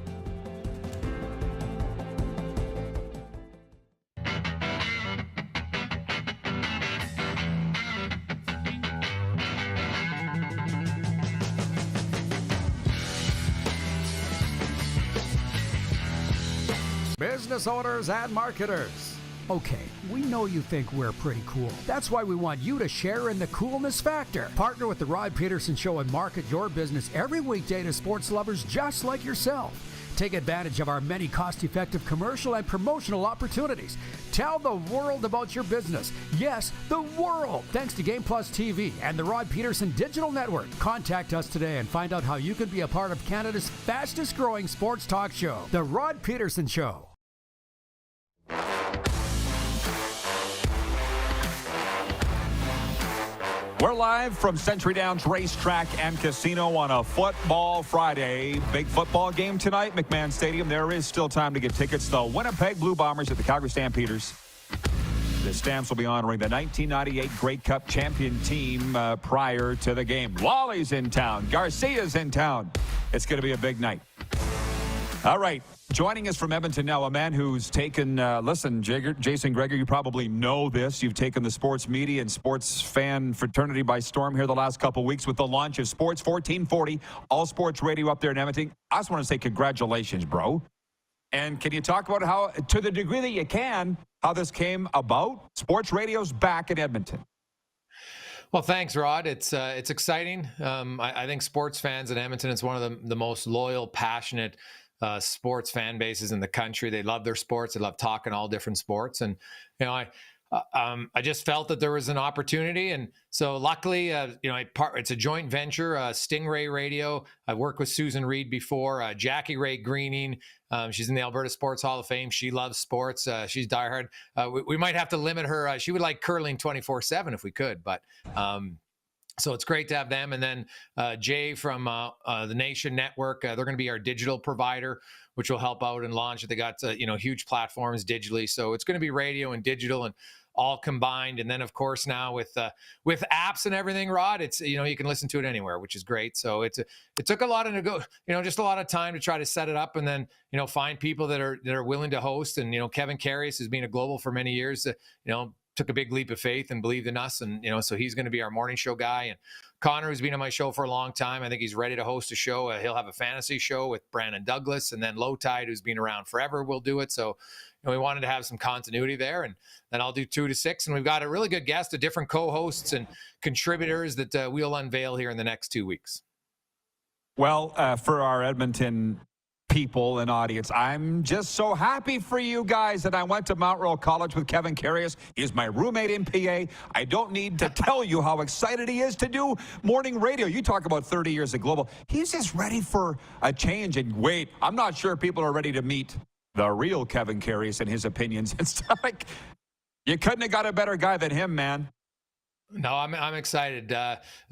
Business owners and marketers. Okay, we know you think we're pretty cool. That's why we want you to share in the coolness factor. Partner with the Rod Pedersen Show and market your business every weekday to sports lovers just like yourself. Take advantage of our many cost-effective commercial and promotional opportunities. Tell the world about your business. Yes, the world. Thanks to Game Plus TV and the Rod Pedersen Digital Network. Contact us today and find out how you can be a part of Canada's fastest-growing sports talk show, The Rod Pedersen Show. We're live from Century Downs Racetrack and Casino on a football Friday. Big football game tonight, McMahon Stadium. There is still time to get tickets. The Winnipeg Blue Bombers at the Calgary Stampeders. The Stamps will be honoring the 1998 Grey Cup champion team prior to the game. Wally's in town. Garcia's in town. It's going to be a big night. All right. Joining us from Edmonton now, a man who's taken, listen, Jason Gregor, you probably know this. You've taken the sports media and sports fan fraternity by storm here the last couple weeks with the launch of Sports 1440, all sports radio up there in Edmonton. I just want to say congratulations, bro. And can you talk about how, to the degree that you can, how this came about? Sports radio's back in Edmonton. Well, thanks, Rod. It's exciting. I think sports fans in Edmonton, it's one of the most loyal, passionate sports fan bases in the country. They love their sports. They love talking all different sports. And, you know, I just felt that there was an opportunity. And so luckily, it's a joint venture, Stingray Radio. I've worked with Susan Reed before, Jackie Ray Greening. She's in the Alberta Sports Hall of Fame. She loves sports. She's diehard. We might have to limit her. She would like curling 24/7 if we could, but so it's great to have them. And then Jay from the Nation Network, they're going to be our digital provider, which will help out and launch. They got huge platforms digitally, so it's going to be radio and digital and all combined. And then of course now with apps and everything, Rod, it's you can listen to it anywhere, which is great. So it took a lot of just a lot of time to try to set it up, and then find people that are willing to host. And Kevin Carius has been a global for many years. Took a big leap of faith and believed in us, and so he's going to be our morning show guy. And Connor, who's been on my show for a long time. I think he's ready to host a show. He'll have a fantasy show with Brandon Douglas, and then Low Tide, who's been around forever, will do it. So we wanted to have some continuity there, and then I'll do 2 to 6. And we've got a really good guest, different co-hosts and contributors that we'll unveil here in the next 2 weeks. Well, for our Edmonton people and audience, I'm just so happy for you guys that I went to Mount Royal College with Kevin Carius. He's my roommate in PA. I don't need to tell you how excited he is to do morning radio. You talk about 30 years at Global. He's just ready for a change. And wait, I'm not sure people are ready to meet the real Kevin Carius and his opinions and stuff. Like, you couldn't have got a better guy than him, man. No, I'm excited.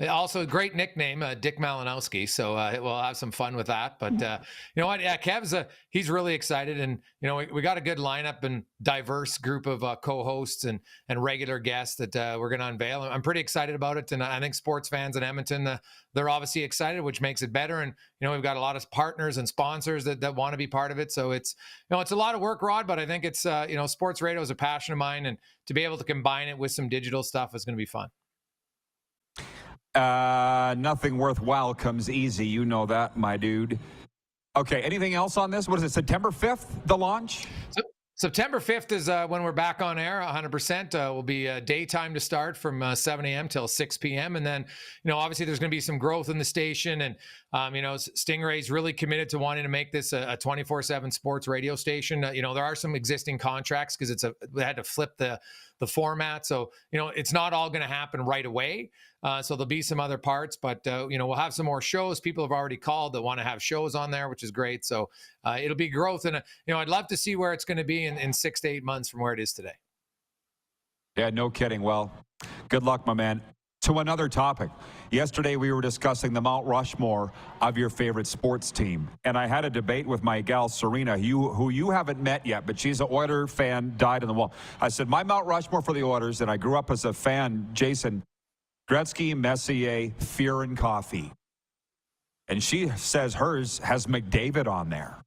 Also, great nickname, Dick Malinowski. So we'll have some fun with that. But you know what? Yeah, Kev's he's really excited, and we got a good lineup and diverse group of co-hosts and regular guests that we're going to unveil. I'm pretty excited about it, and I think sports fans in Edmonton, they're obviously excited, which makes it better. And we've got a lot of partners and sponsors that want to be part of it. So it's it's a lot of work, Rod, but I think it's sports radio is a passion of mine, and to be able to combine it with some digital stuff is going to be fun. Nothing worthwhile comes easy. You know that, my dude. Okay, anything else on this? What is it, September 5th, the launch? September 5th is when we're back on air 100%. Will be daytime to start from 7 a.m. till 6 p.m. And then, obviously there's going to be some growth in the station. And, Stingray's really committed to wanting to make this a 24/7 sports radio station. There are some existing contracts because we had to flip the format. So, it's not all going to happen right away. So there'll be some other parts, but, we'll have some more shows. People have already called that want to have shows on there, which is great. So it'll be growth. And, I'd love to see where it's going to be in 6 to 8 months from where it is today. Yeah, no kidding. Well, good luck, my man. To another topic. Yesterday, we were discussing the Mount Rushmore of your favorite sports team. And I had a debate with my gal, Serena, who you haven't met yet, but she's an Oiler fan, dyed in the wall. I said, my Mount Rushmore for the Oilers, and I grew up as a fan, Jason, Gretzky, Messier, Fear, and Coffee. And she says hers has McDavid on there,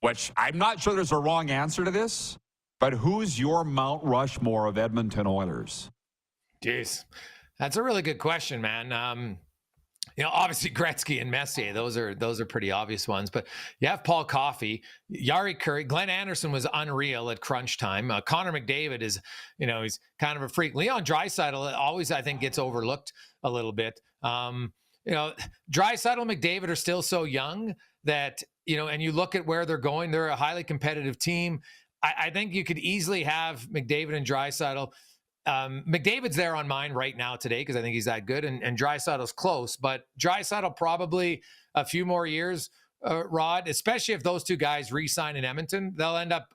which I'm not sure there's a wrong answer to this, but who's your Mount Rushmore of Edmonton Oilers? Jeez, that's a really good question, man. Obviously Gretzky and Messier, those are pretty obvious ones, but you have Paul Coffey, Jari Kurri, Glenn Anderson was unreal at crunch time. Connor McDavid is, he's kind of a freak. Leon Draisaitl always, I think, gets overlooked a little bit. Draisaitl, McDavid are still so young that, and you look at where they're going, they're a highly competitive team. I think you could easily have McDavid and Draisaitl. McDavid's there on mine right now today because I think he's that good, and Draisaitl's close, but Draisaitl probably a few more years, Rod, especially if those two guys re-sign in Edmonton, they'll end up,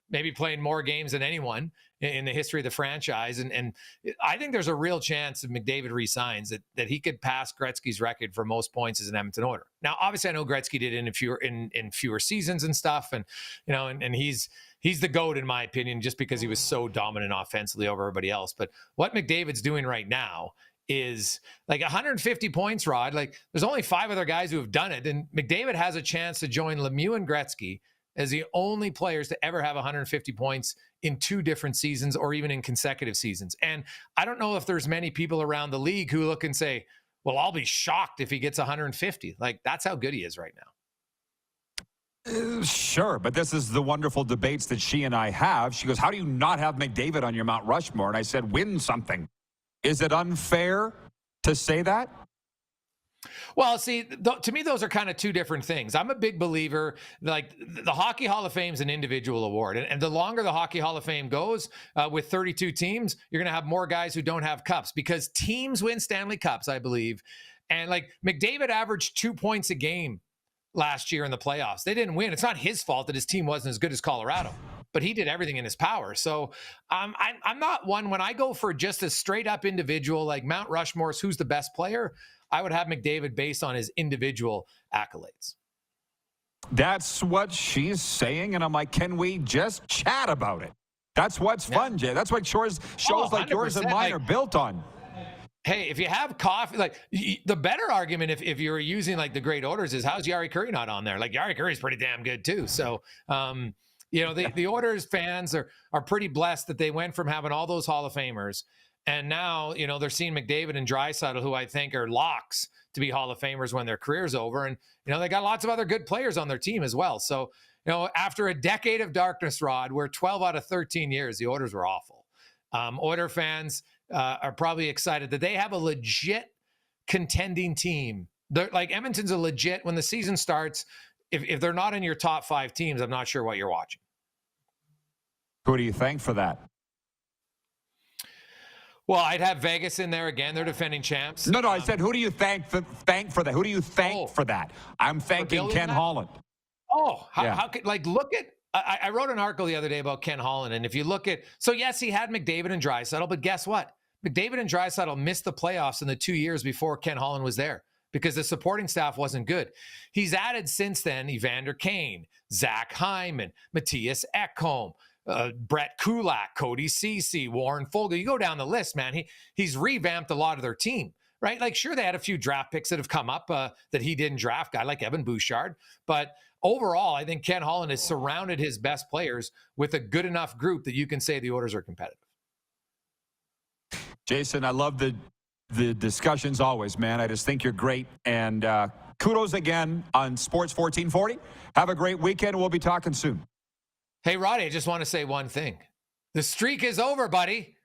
maybe playing more games than anyone in the history of the franchise. And I think there's a real chance if McDavid re-signs that he could pass Gretzky's record for most points as an Edmonton Oiler. Now, obviously I know Gretzky did it in fewer seasons and stuff. And, and he's the GOAT in my opinion, just because he was so dominant offensively over everybody else. But what McDavid's doing right now is like 150 points, Rod. Like there's only 5 other guys who have done it. And McDavid has a chance to join Lemieux and Gretzky as the only players to ever have 150 points in 2 different seasons or even in consecutive seasons. And I don't know if there's many people around the league who look and say, well, I'll be shocked if he gets 150. Like that's how good he is right now. Sure, but this is the wonderful debates that she and I have. She goes, how do you not have McDavid on your Mount Rushmore? And I said, win something. Is it unfair to say that? Well, see, to me, those are kind of 2 different things. I'm a big believer, like the Hockey Hall of Fame is an individual award. And the longer the Hockey Hall of Fame goes with 32 teams, you're going to have more guys who don't have cups because teams win Stanley Cups, I believe. And like McDavid averaged 2 points a game last year in the playoffs. They didn't win. It's not his fault that his team wasn't as good as Colorado, but he did everything in his power. So I'm not one, when I go for just a straight up individual, like Mount Rushmore's who's the best player, I would have McDavid based on his individual accolades. That's what she's saying. And I'm like, can we just chat about it? That's what's fun, Jay. That's what shows like yours and mine are built on. Hey, if you have coffee, like the better argument, if you're using like the great orders, is how's Jari Kurri not on there? Like Jari Kurri's pretty damn good too. So, the Oilers fans are pretty blessed that they went from having all those Hall of Famers And now, they're seeing McDavid and Draisaitl, who I think are locks to be Hall of Famers when their career's over. And, they got lots of other good players on their team as well. So, after a decade of darkness, Rod, where 12 out of 13 years, the Oilers were awful. Oiler fans are probably excited that they have a legit contending team. They're like Edmonton's a legit, when the season starts, if they're not in your top 5 teams, I'm not sure what you're watching. Who do you thank for that? Well, I'd have Vegas in there again. They're defending champs. No, I said, who do you thank for that? Who do you thank for that? I'm thanking Ken Holland. Oh, how could, look at, I wrote an article the other day about Ken Holland, and if you look at, so yes, he had McDavid and Draisaitl, but guess what? McDavid and Draisaitl missed the playoffs in the 2 years before Ken Holland was there because the supporting staff wasn't good. He's added since then Evander Kane, Zach Hyman, Matthias Ekholm, Brett Kulak, Cody Ceci, Warren Foegele. You go down the list, man. He's revamped a lot of their team, right? Like, sure, they had a few draft picks that have come up that he didn't draft, guy like Evan Bouchard. But overall, I think Ken Holland has surrounded his best players with a good enough group that you can say the Oilers are competitive. Jason, I love the discussions always, man. I just think you're great. And kudos again on Sports 1440. Have a great weekend. We'll be talking soon. Hey, Roddy, I just want to say one thing. The streak is over, buddy.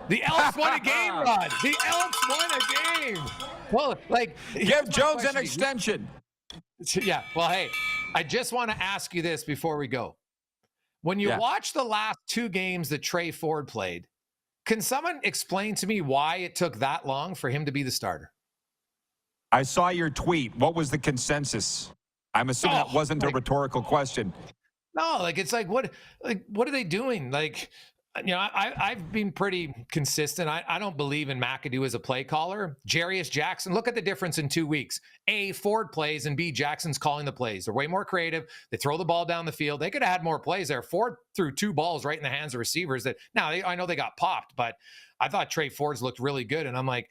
The Elks won a game, Rod. The Elks won a game. Well, give Jones an extension. Yeah. Well, hey, I just want to ask you this before we go. When you watch the last 2 games that Trey Ford played, can someone explain to me why it took that long for him to be the starter? I saw your tweet. What was the consensus? I'm assuming that wasn't a rhetorical question. No, it's what are they doing? I've been pretty consistent. I don't believe in McAdoo as a play caller. Jarius Jackson, look at the difference in 2 weeks. A, Ford plays, and B, Jackson's calling the plays. They're way more creative. They throw the ball down the field. They could have had more plays there. Ford threw 2 balls right in the hands of receivers I know they got popped, but I thought Trey Ford's looked really good. And I'm like,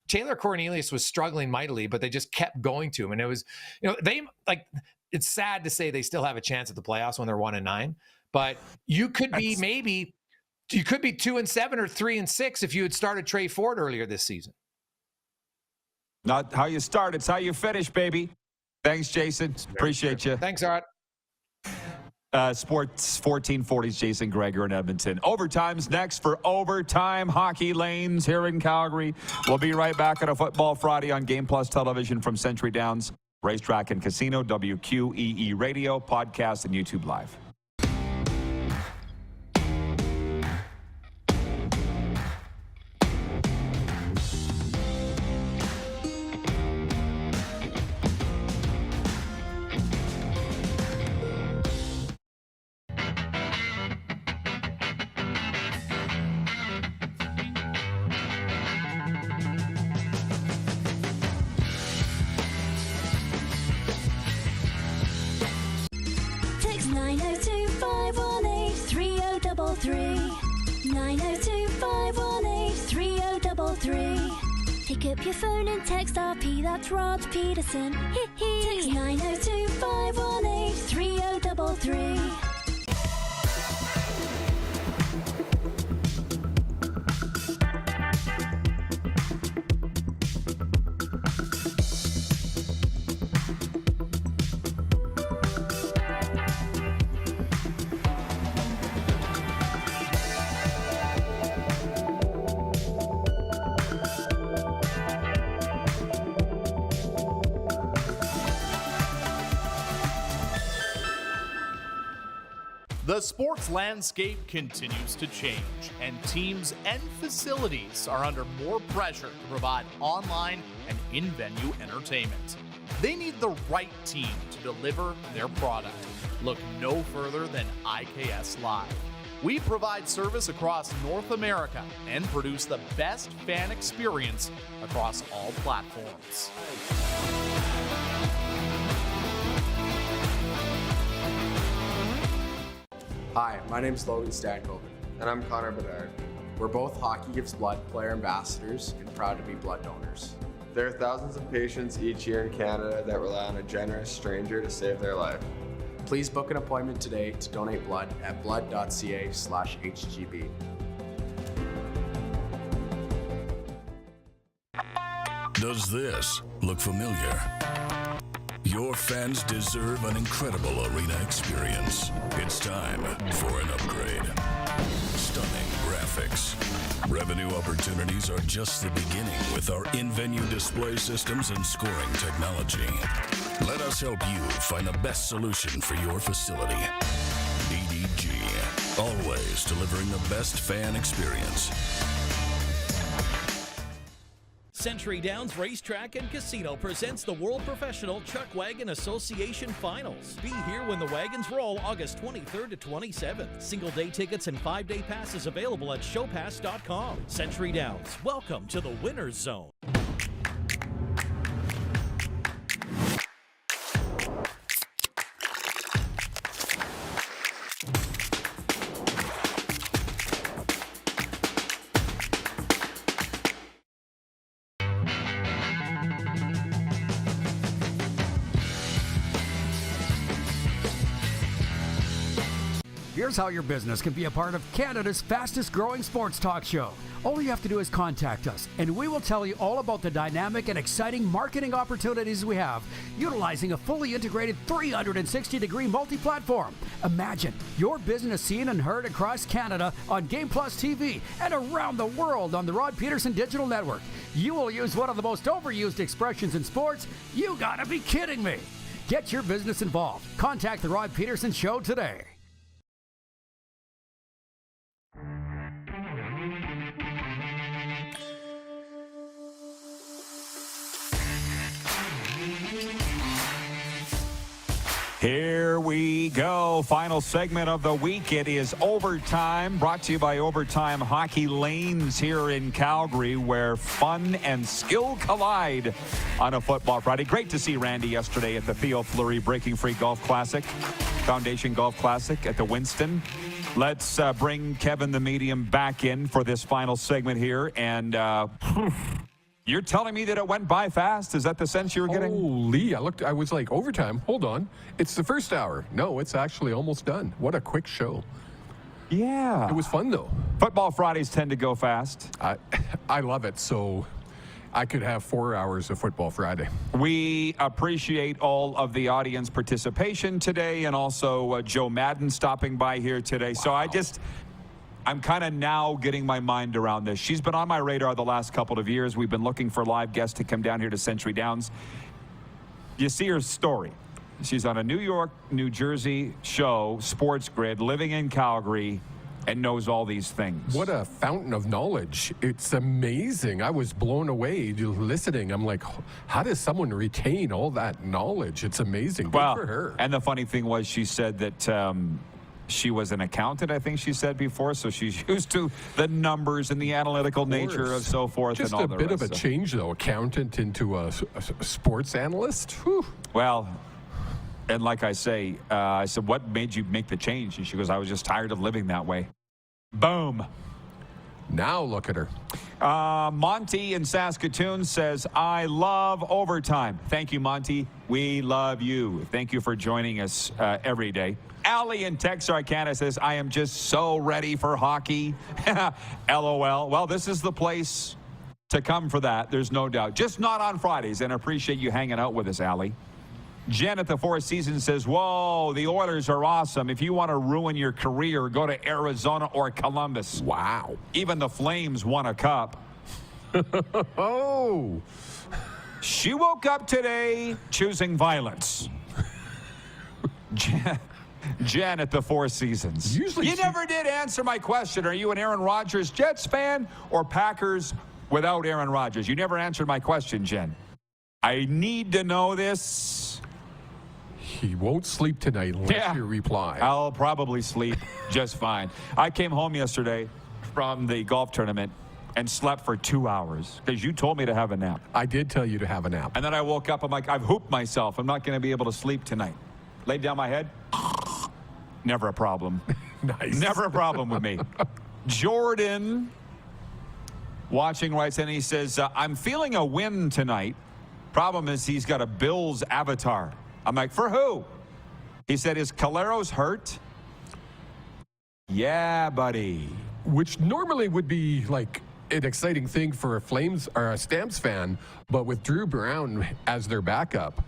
Taylor Cornelius was struggling mightily, but they just kept going to him. And it was, it's sad to say they still have a chance at the playoffs when they're 1-9, but you could be you could be 2-7 or 3-6 if you had started Trey Ford earlier this season. Not how you start, it's how you finish, baby. Thanks, Jason. Appreciate you. Thanks, Art. Sports 1440's Jason Gregor in Edmonton. Overtime's next for Overtime Hockey Lanes here in Calgary. We'll be right back on a Football Friday on Game Plus Television from Century Downs Racetrack and Casino, WQEE Radio, podcast, and YouTube Live. Text 902-518-3033. 902-518-3033. Pick up your phone and text RP, that's Rod Pedersen. Text 902-518-3033. The sports landscape continues to change, and teams and facilities are under more pressure to provide online and in-venue entertainment. They need the right team to deliver their product. Look no further than IKS Live. We provide service across North America and produce the best fan experience across all platforms. Hi, my name's Logan Stankoven. And I'm Connor Bedard. We're both Hockey Gives Blood player ambassadors and proud to be blood donors. There are thousands of patients each year in Canada that rely on a generous stranger to save their life. Please book an appointment today to donate blood at blood.ca/HGB. Does this look familiar? Your fans deserve an incredible arena experience. It's time for an upgrade. Stunning graphics. Revenue opportunities are just the beginning with our in-venue display systems and scoring technology. Let us help you find the best solution for your facility. EDG, always delivering the best fan experience. Century Downs Racetrack and Casino presents the World Professional Chuck Wagon Association Finals. Be here when the wagons roll August 23rd to 27th. Single-day tickets and 5-day passes available at showpass.com. Century Downs, welcome to the winner's zone. Here's how your business can be a part of Canada's fastest growing sports talk show. All you have to do is contact us, and we will tell you all about the dynamic and exciting marketing opportunities we have, utilizing a fully integrated 360-degree multi-platform. Imagine your business seen and heard across Canada on Game Plus TV and around the world on the Rod Pedersen Digital Network. You will use one of the most overused expressions in sports. You gotta be kidding me. Get your business involved. Contact the Rod Pedersen Show today. Here we go. Final segment of the week. It is Overtime, brought to you by Overtime Hockey Lanes here in Calgary, where fun and skill collide on a football Friday. Great to see Randy yesterday at the Theo Fleury Breaking Free Golf Classic, Foundation Golf Classic at the Winston. Let's bring Kevin the Medium back in for this final segment here. And you're telling me that it went by fast? Is that the sense you were getting? Holy, I was like, overtime, hold on. It's the first hour. No, it's actually almost done. What a quick show. Yeah. It was fun, though. Football Fridays tend to go fast. I love it, so I could have 4 hours of Football Friday. We appreciate all of the audience participation today, and also Joe Madden stopping by here today. Wow. So I'm kind of now getting my mind around this. She's been on my radar the last couple of years. We've been looking for live guests to come down here to Century Downs. You see her story. She's on a New York, New Jersey show, Sports Grid, living in Calgary, and knows all these things. What a fountain of knowledge. It's amazing. I was blown away listening. I'm like, how does someone retain all that knowledge? It's amazing. Good for her. And the funny thing was, she said that she was an accountant, I think she said before, so she's used to the numbers and the analytical nature of so forth. Just and all a bit of a change, though. Accountant into a sports analyst? Whew. Well, and like I say, I said, what made you make the change? And she goes, I was just tired of living that way. Boom. Now look at her. Monty in Saskatoon says, I love overtime. Thank you, Monty. We love you. Thank you for joining us every day. Allie in Texarkana says, I am just so ready for hockey. LOL. Well, this is the place to come for that. There's no doubt. Just not on Fridays, and I appreciate you hanging out with us, Allie. Jen at the Four Seasons says, whoa, the Oilers are awesome. If you want to ruin your career, go to Arizona or Columbus. Wow. Even the Flames won a cup. Oh. She woke up today choosing violence. Jen at the Four Seasons. Usually you never did answer my question. Are you an Aaron Rodgers Jets fan or Packers without Aaron Rodgers? You never answered my question, Jen. I need to know this. He won't sleep tonight unless you reply. I'll probably sleep just fine. I came home yesterday from the golf tournament and slept for 2 hours because you told me to have a nap. I did tell you to have a nap. And then I woke up, I'm like, I've hooped myself. I'm not going to be able to sleep tonight. Laid down my head. Never a problem. Nice. Never a problem with me. Jordan, watching writes in, he says, I'm feeling a win tonight. Problem is he's got a Bills avatar. I'm like, for who? He said, is Caleros hurt? Yeah, buddy. Which normally would be like an exciting thing for a Flames or a Stamps fan, but with Drew Brown as their backup,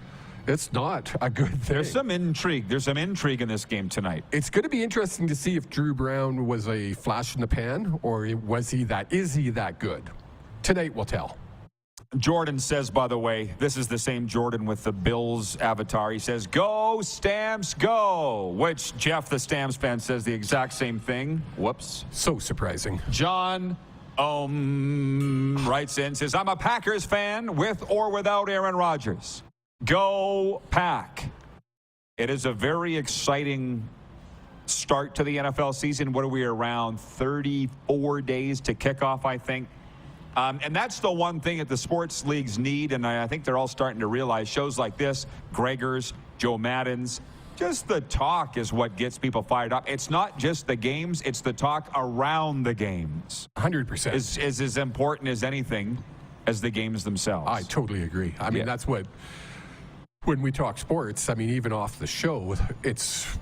it's not a good thing. There's some intrigue. There's some intrigue in this game tonight. It's going to be interesting to see if Drew Brown was a flash in the pan, or is he that good? Tonight will tell. Jordan says, by the way, this is the same Jordan with the Bills avatar. He says, "Go, Stamps, go," which Jeff, the Stamps fan, says the exact same thing. Whoops. So surprising. John writes in, says, "I'm a Packers fan with or without Aaron Rodgers. Go, Pack." It is a very exciting start to the NFL season. What are we, around 34 days to kickoff, I think? And that's the one thing that the sports leagues need, and I think they're all starting to realize. Shows like this, Gregor's, Joe Madden's, just the talk is what gets people fired up. It's not just the games, it's the talk around the games. 100%. Is as important as anything as the games themselves. I totally agree. I mean, that's what, when we talk sports, I mean, even off the show,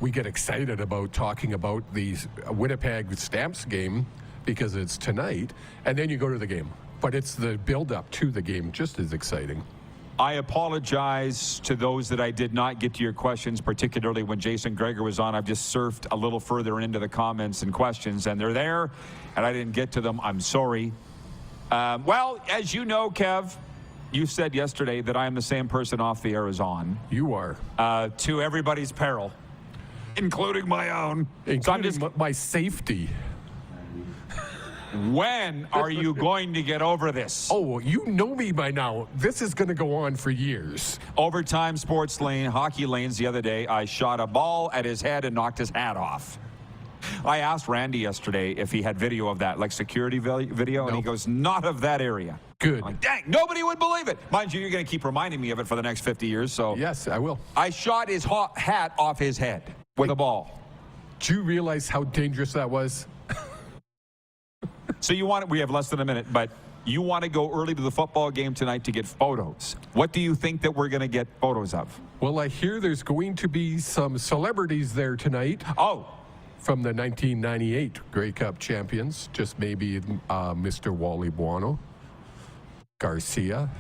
we get excited about talking about the Winnipeg Stamps game because it's tonight, and then you go to the game. But it's the build-up to the game just as exciting. I apologize to those that I did not get to your questions, particularly when Jason Gregor was on. I've just surfed a little further into the comments and questions, and they're there, and I didn't get to them. I'm sorry. Well, as you know, Kev, you said yesterday that I am the same person off the air as on. You are. To everybody's peril, including my own. Including my safety. When are you going to get over this? Oh, you know me by now. This is going to go on for years. Overtime sports lane, hockey lanes the other day, I shot a ball at his head and knocked his hat off. I asked Randy yesterday if he had video of that, like security video, and he goes, not of that area. Good. I'm like, dang, nobody would believe it. Mind you, you're going to keep reminding me of it for the next 50 years, so. Yes, I will. I shot his hat off his head with a ball. Do you realize how dangerous that was? So we have less than a minute, but you want to go early to the football game tonight to get photos. What do you think that we're going to get photos of? Well, I hear there's going to be some celebrities there tonight. Oh. From the 1998 Grey Cup champions, just maybe Mr. Wally Buono, Garcia.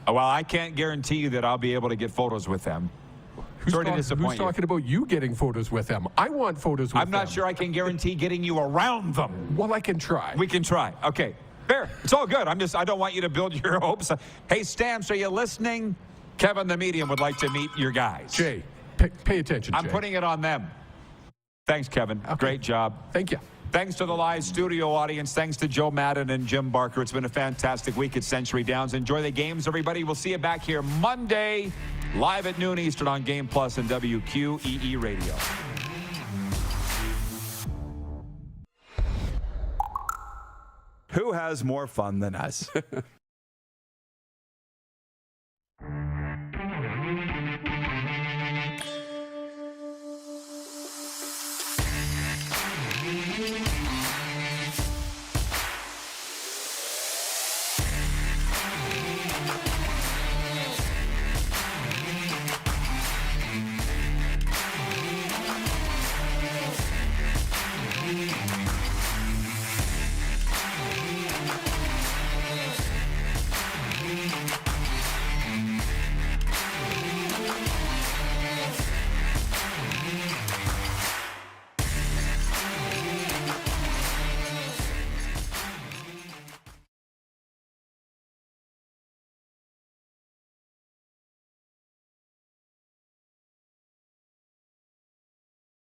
Well, I can't guarantee you that I'll be able to get photos with them. Who's talking about you getting photos with them? I want photos with them. I'm not sure I can guarantee getting you around them. Well, I can try. We can try. Okay, fair. It's all good. I don't want you to build your hopes. Hey, Stamps, are you listening? Kevin, the medium, would like to meet your guys. Jay, pay attention, I'm Jay. putting it on them. Thanks, Kevin. Okay. Great job. Thank you. Thanks to the live studio audience. Thanks to Joe Madden and Jim Barker. It's been a fantastic week at Century Downs. Enjoy the games, everybody. We'll see you back here Monday, live at noon Eastern on Game Plus and WQEE Radio. Who has more fun than us?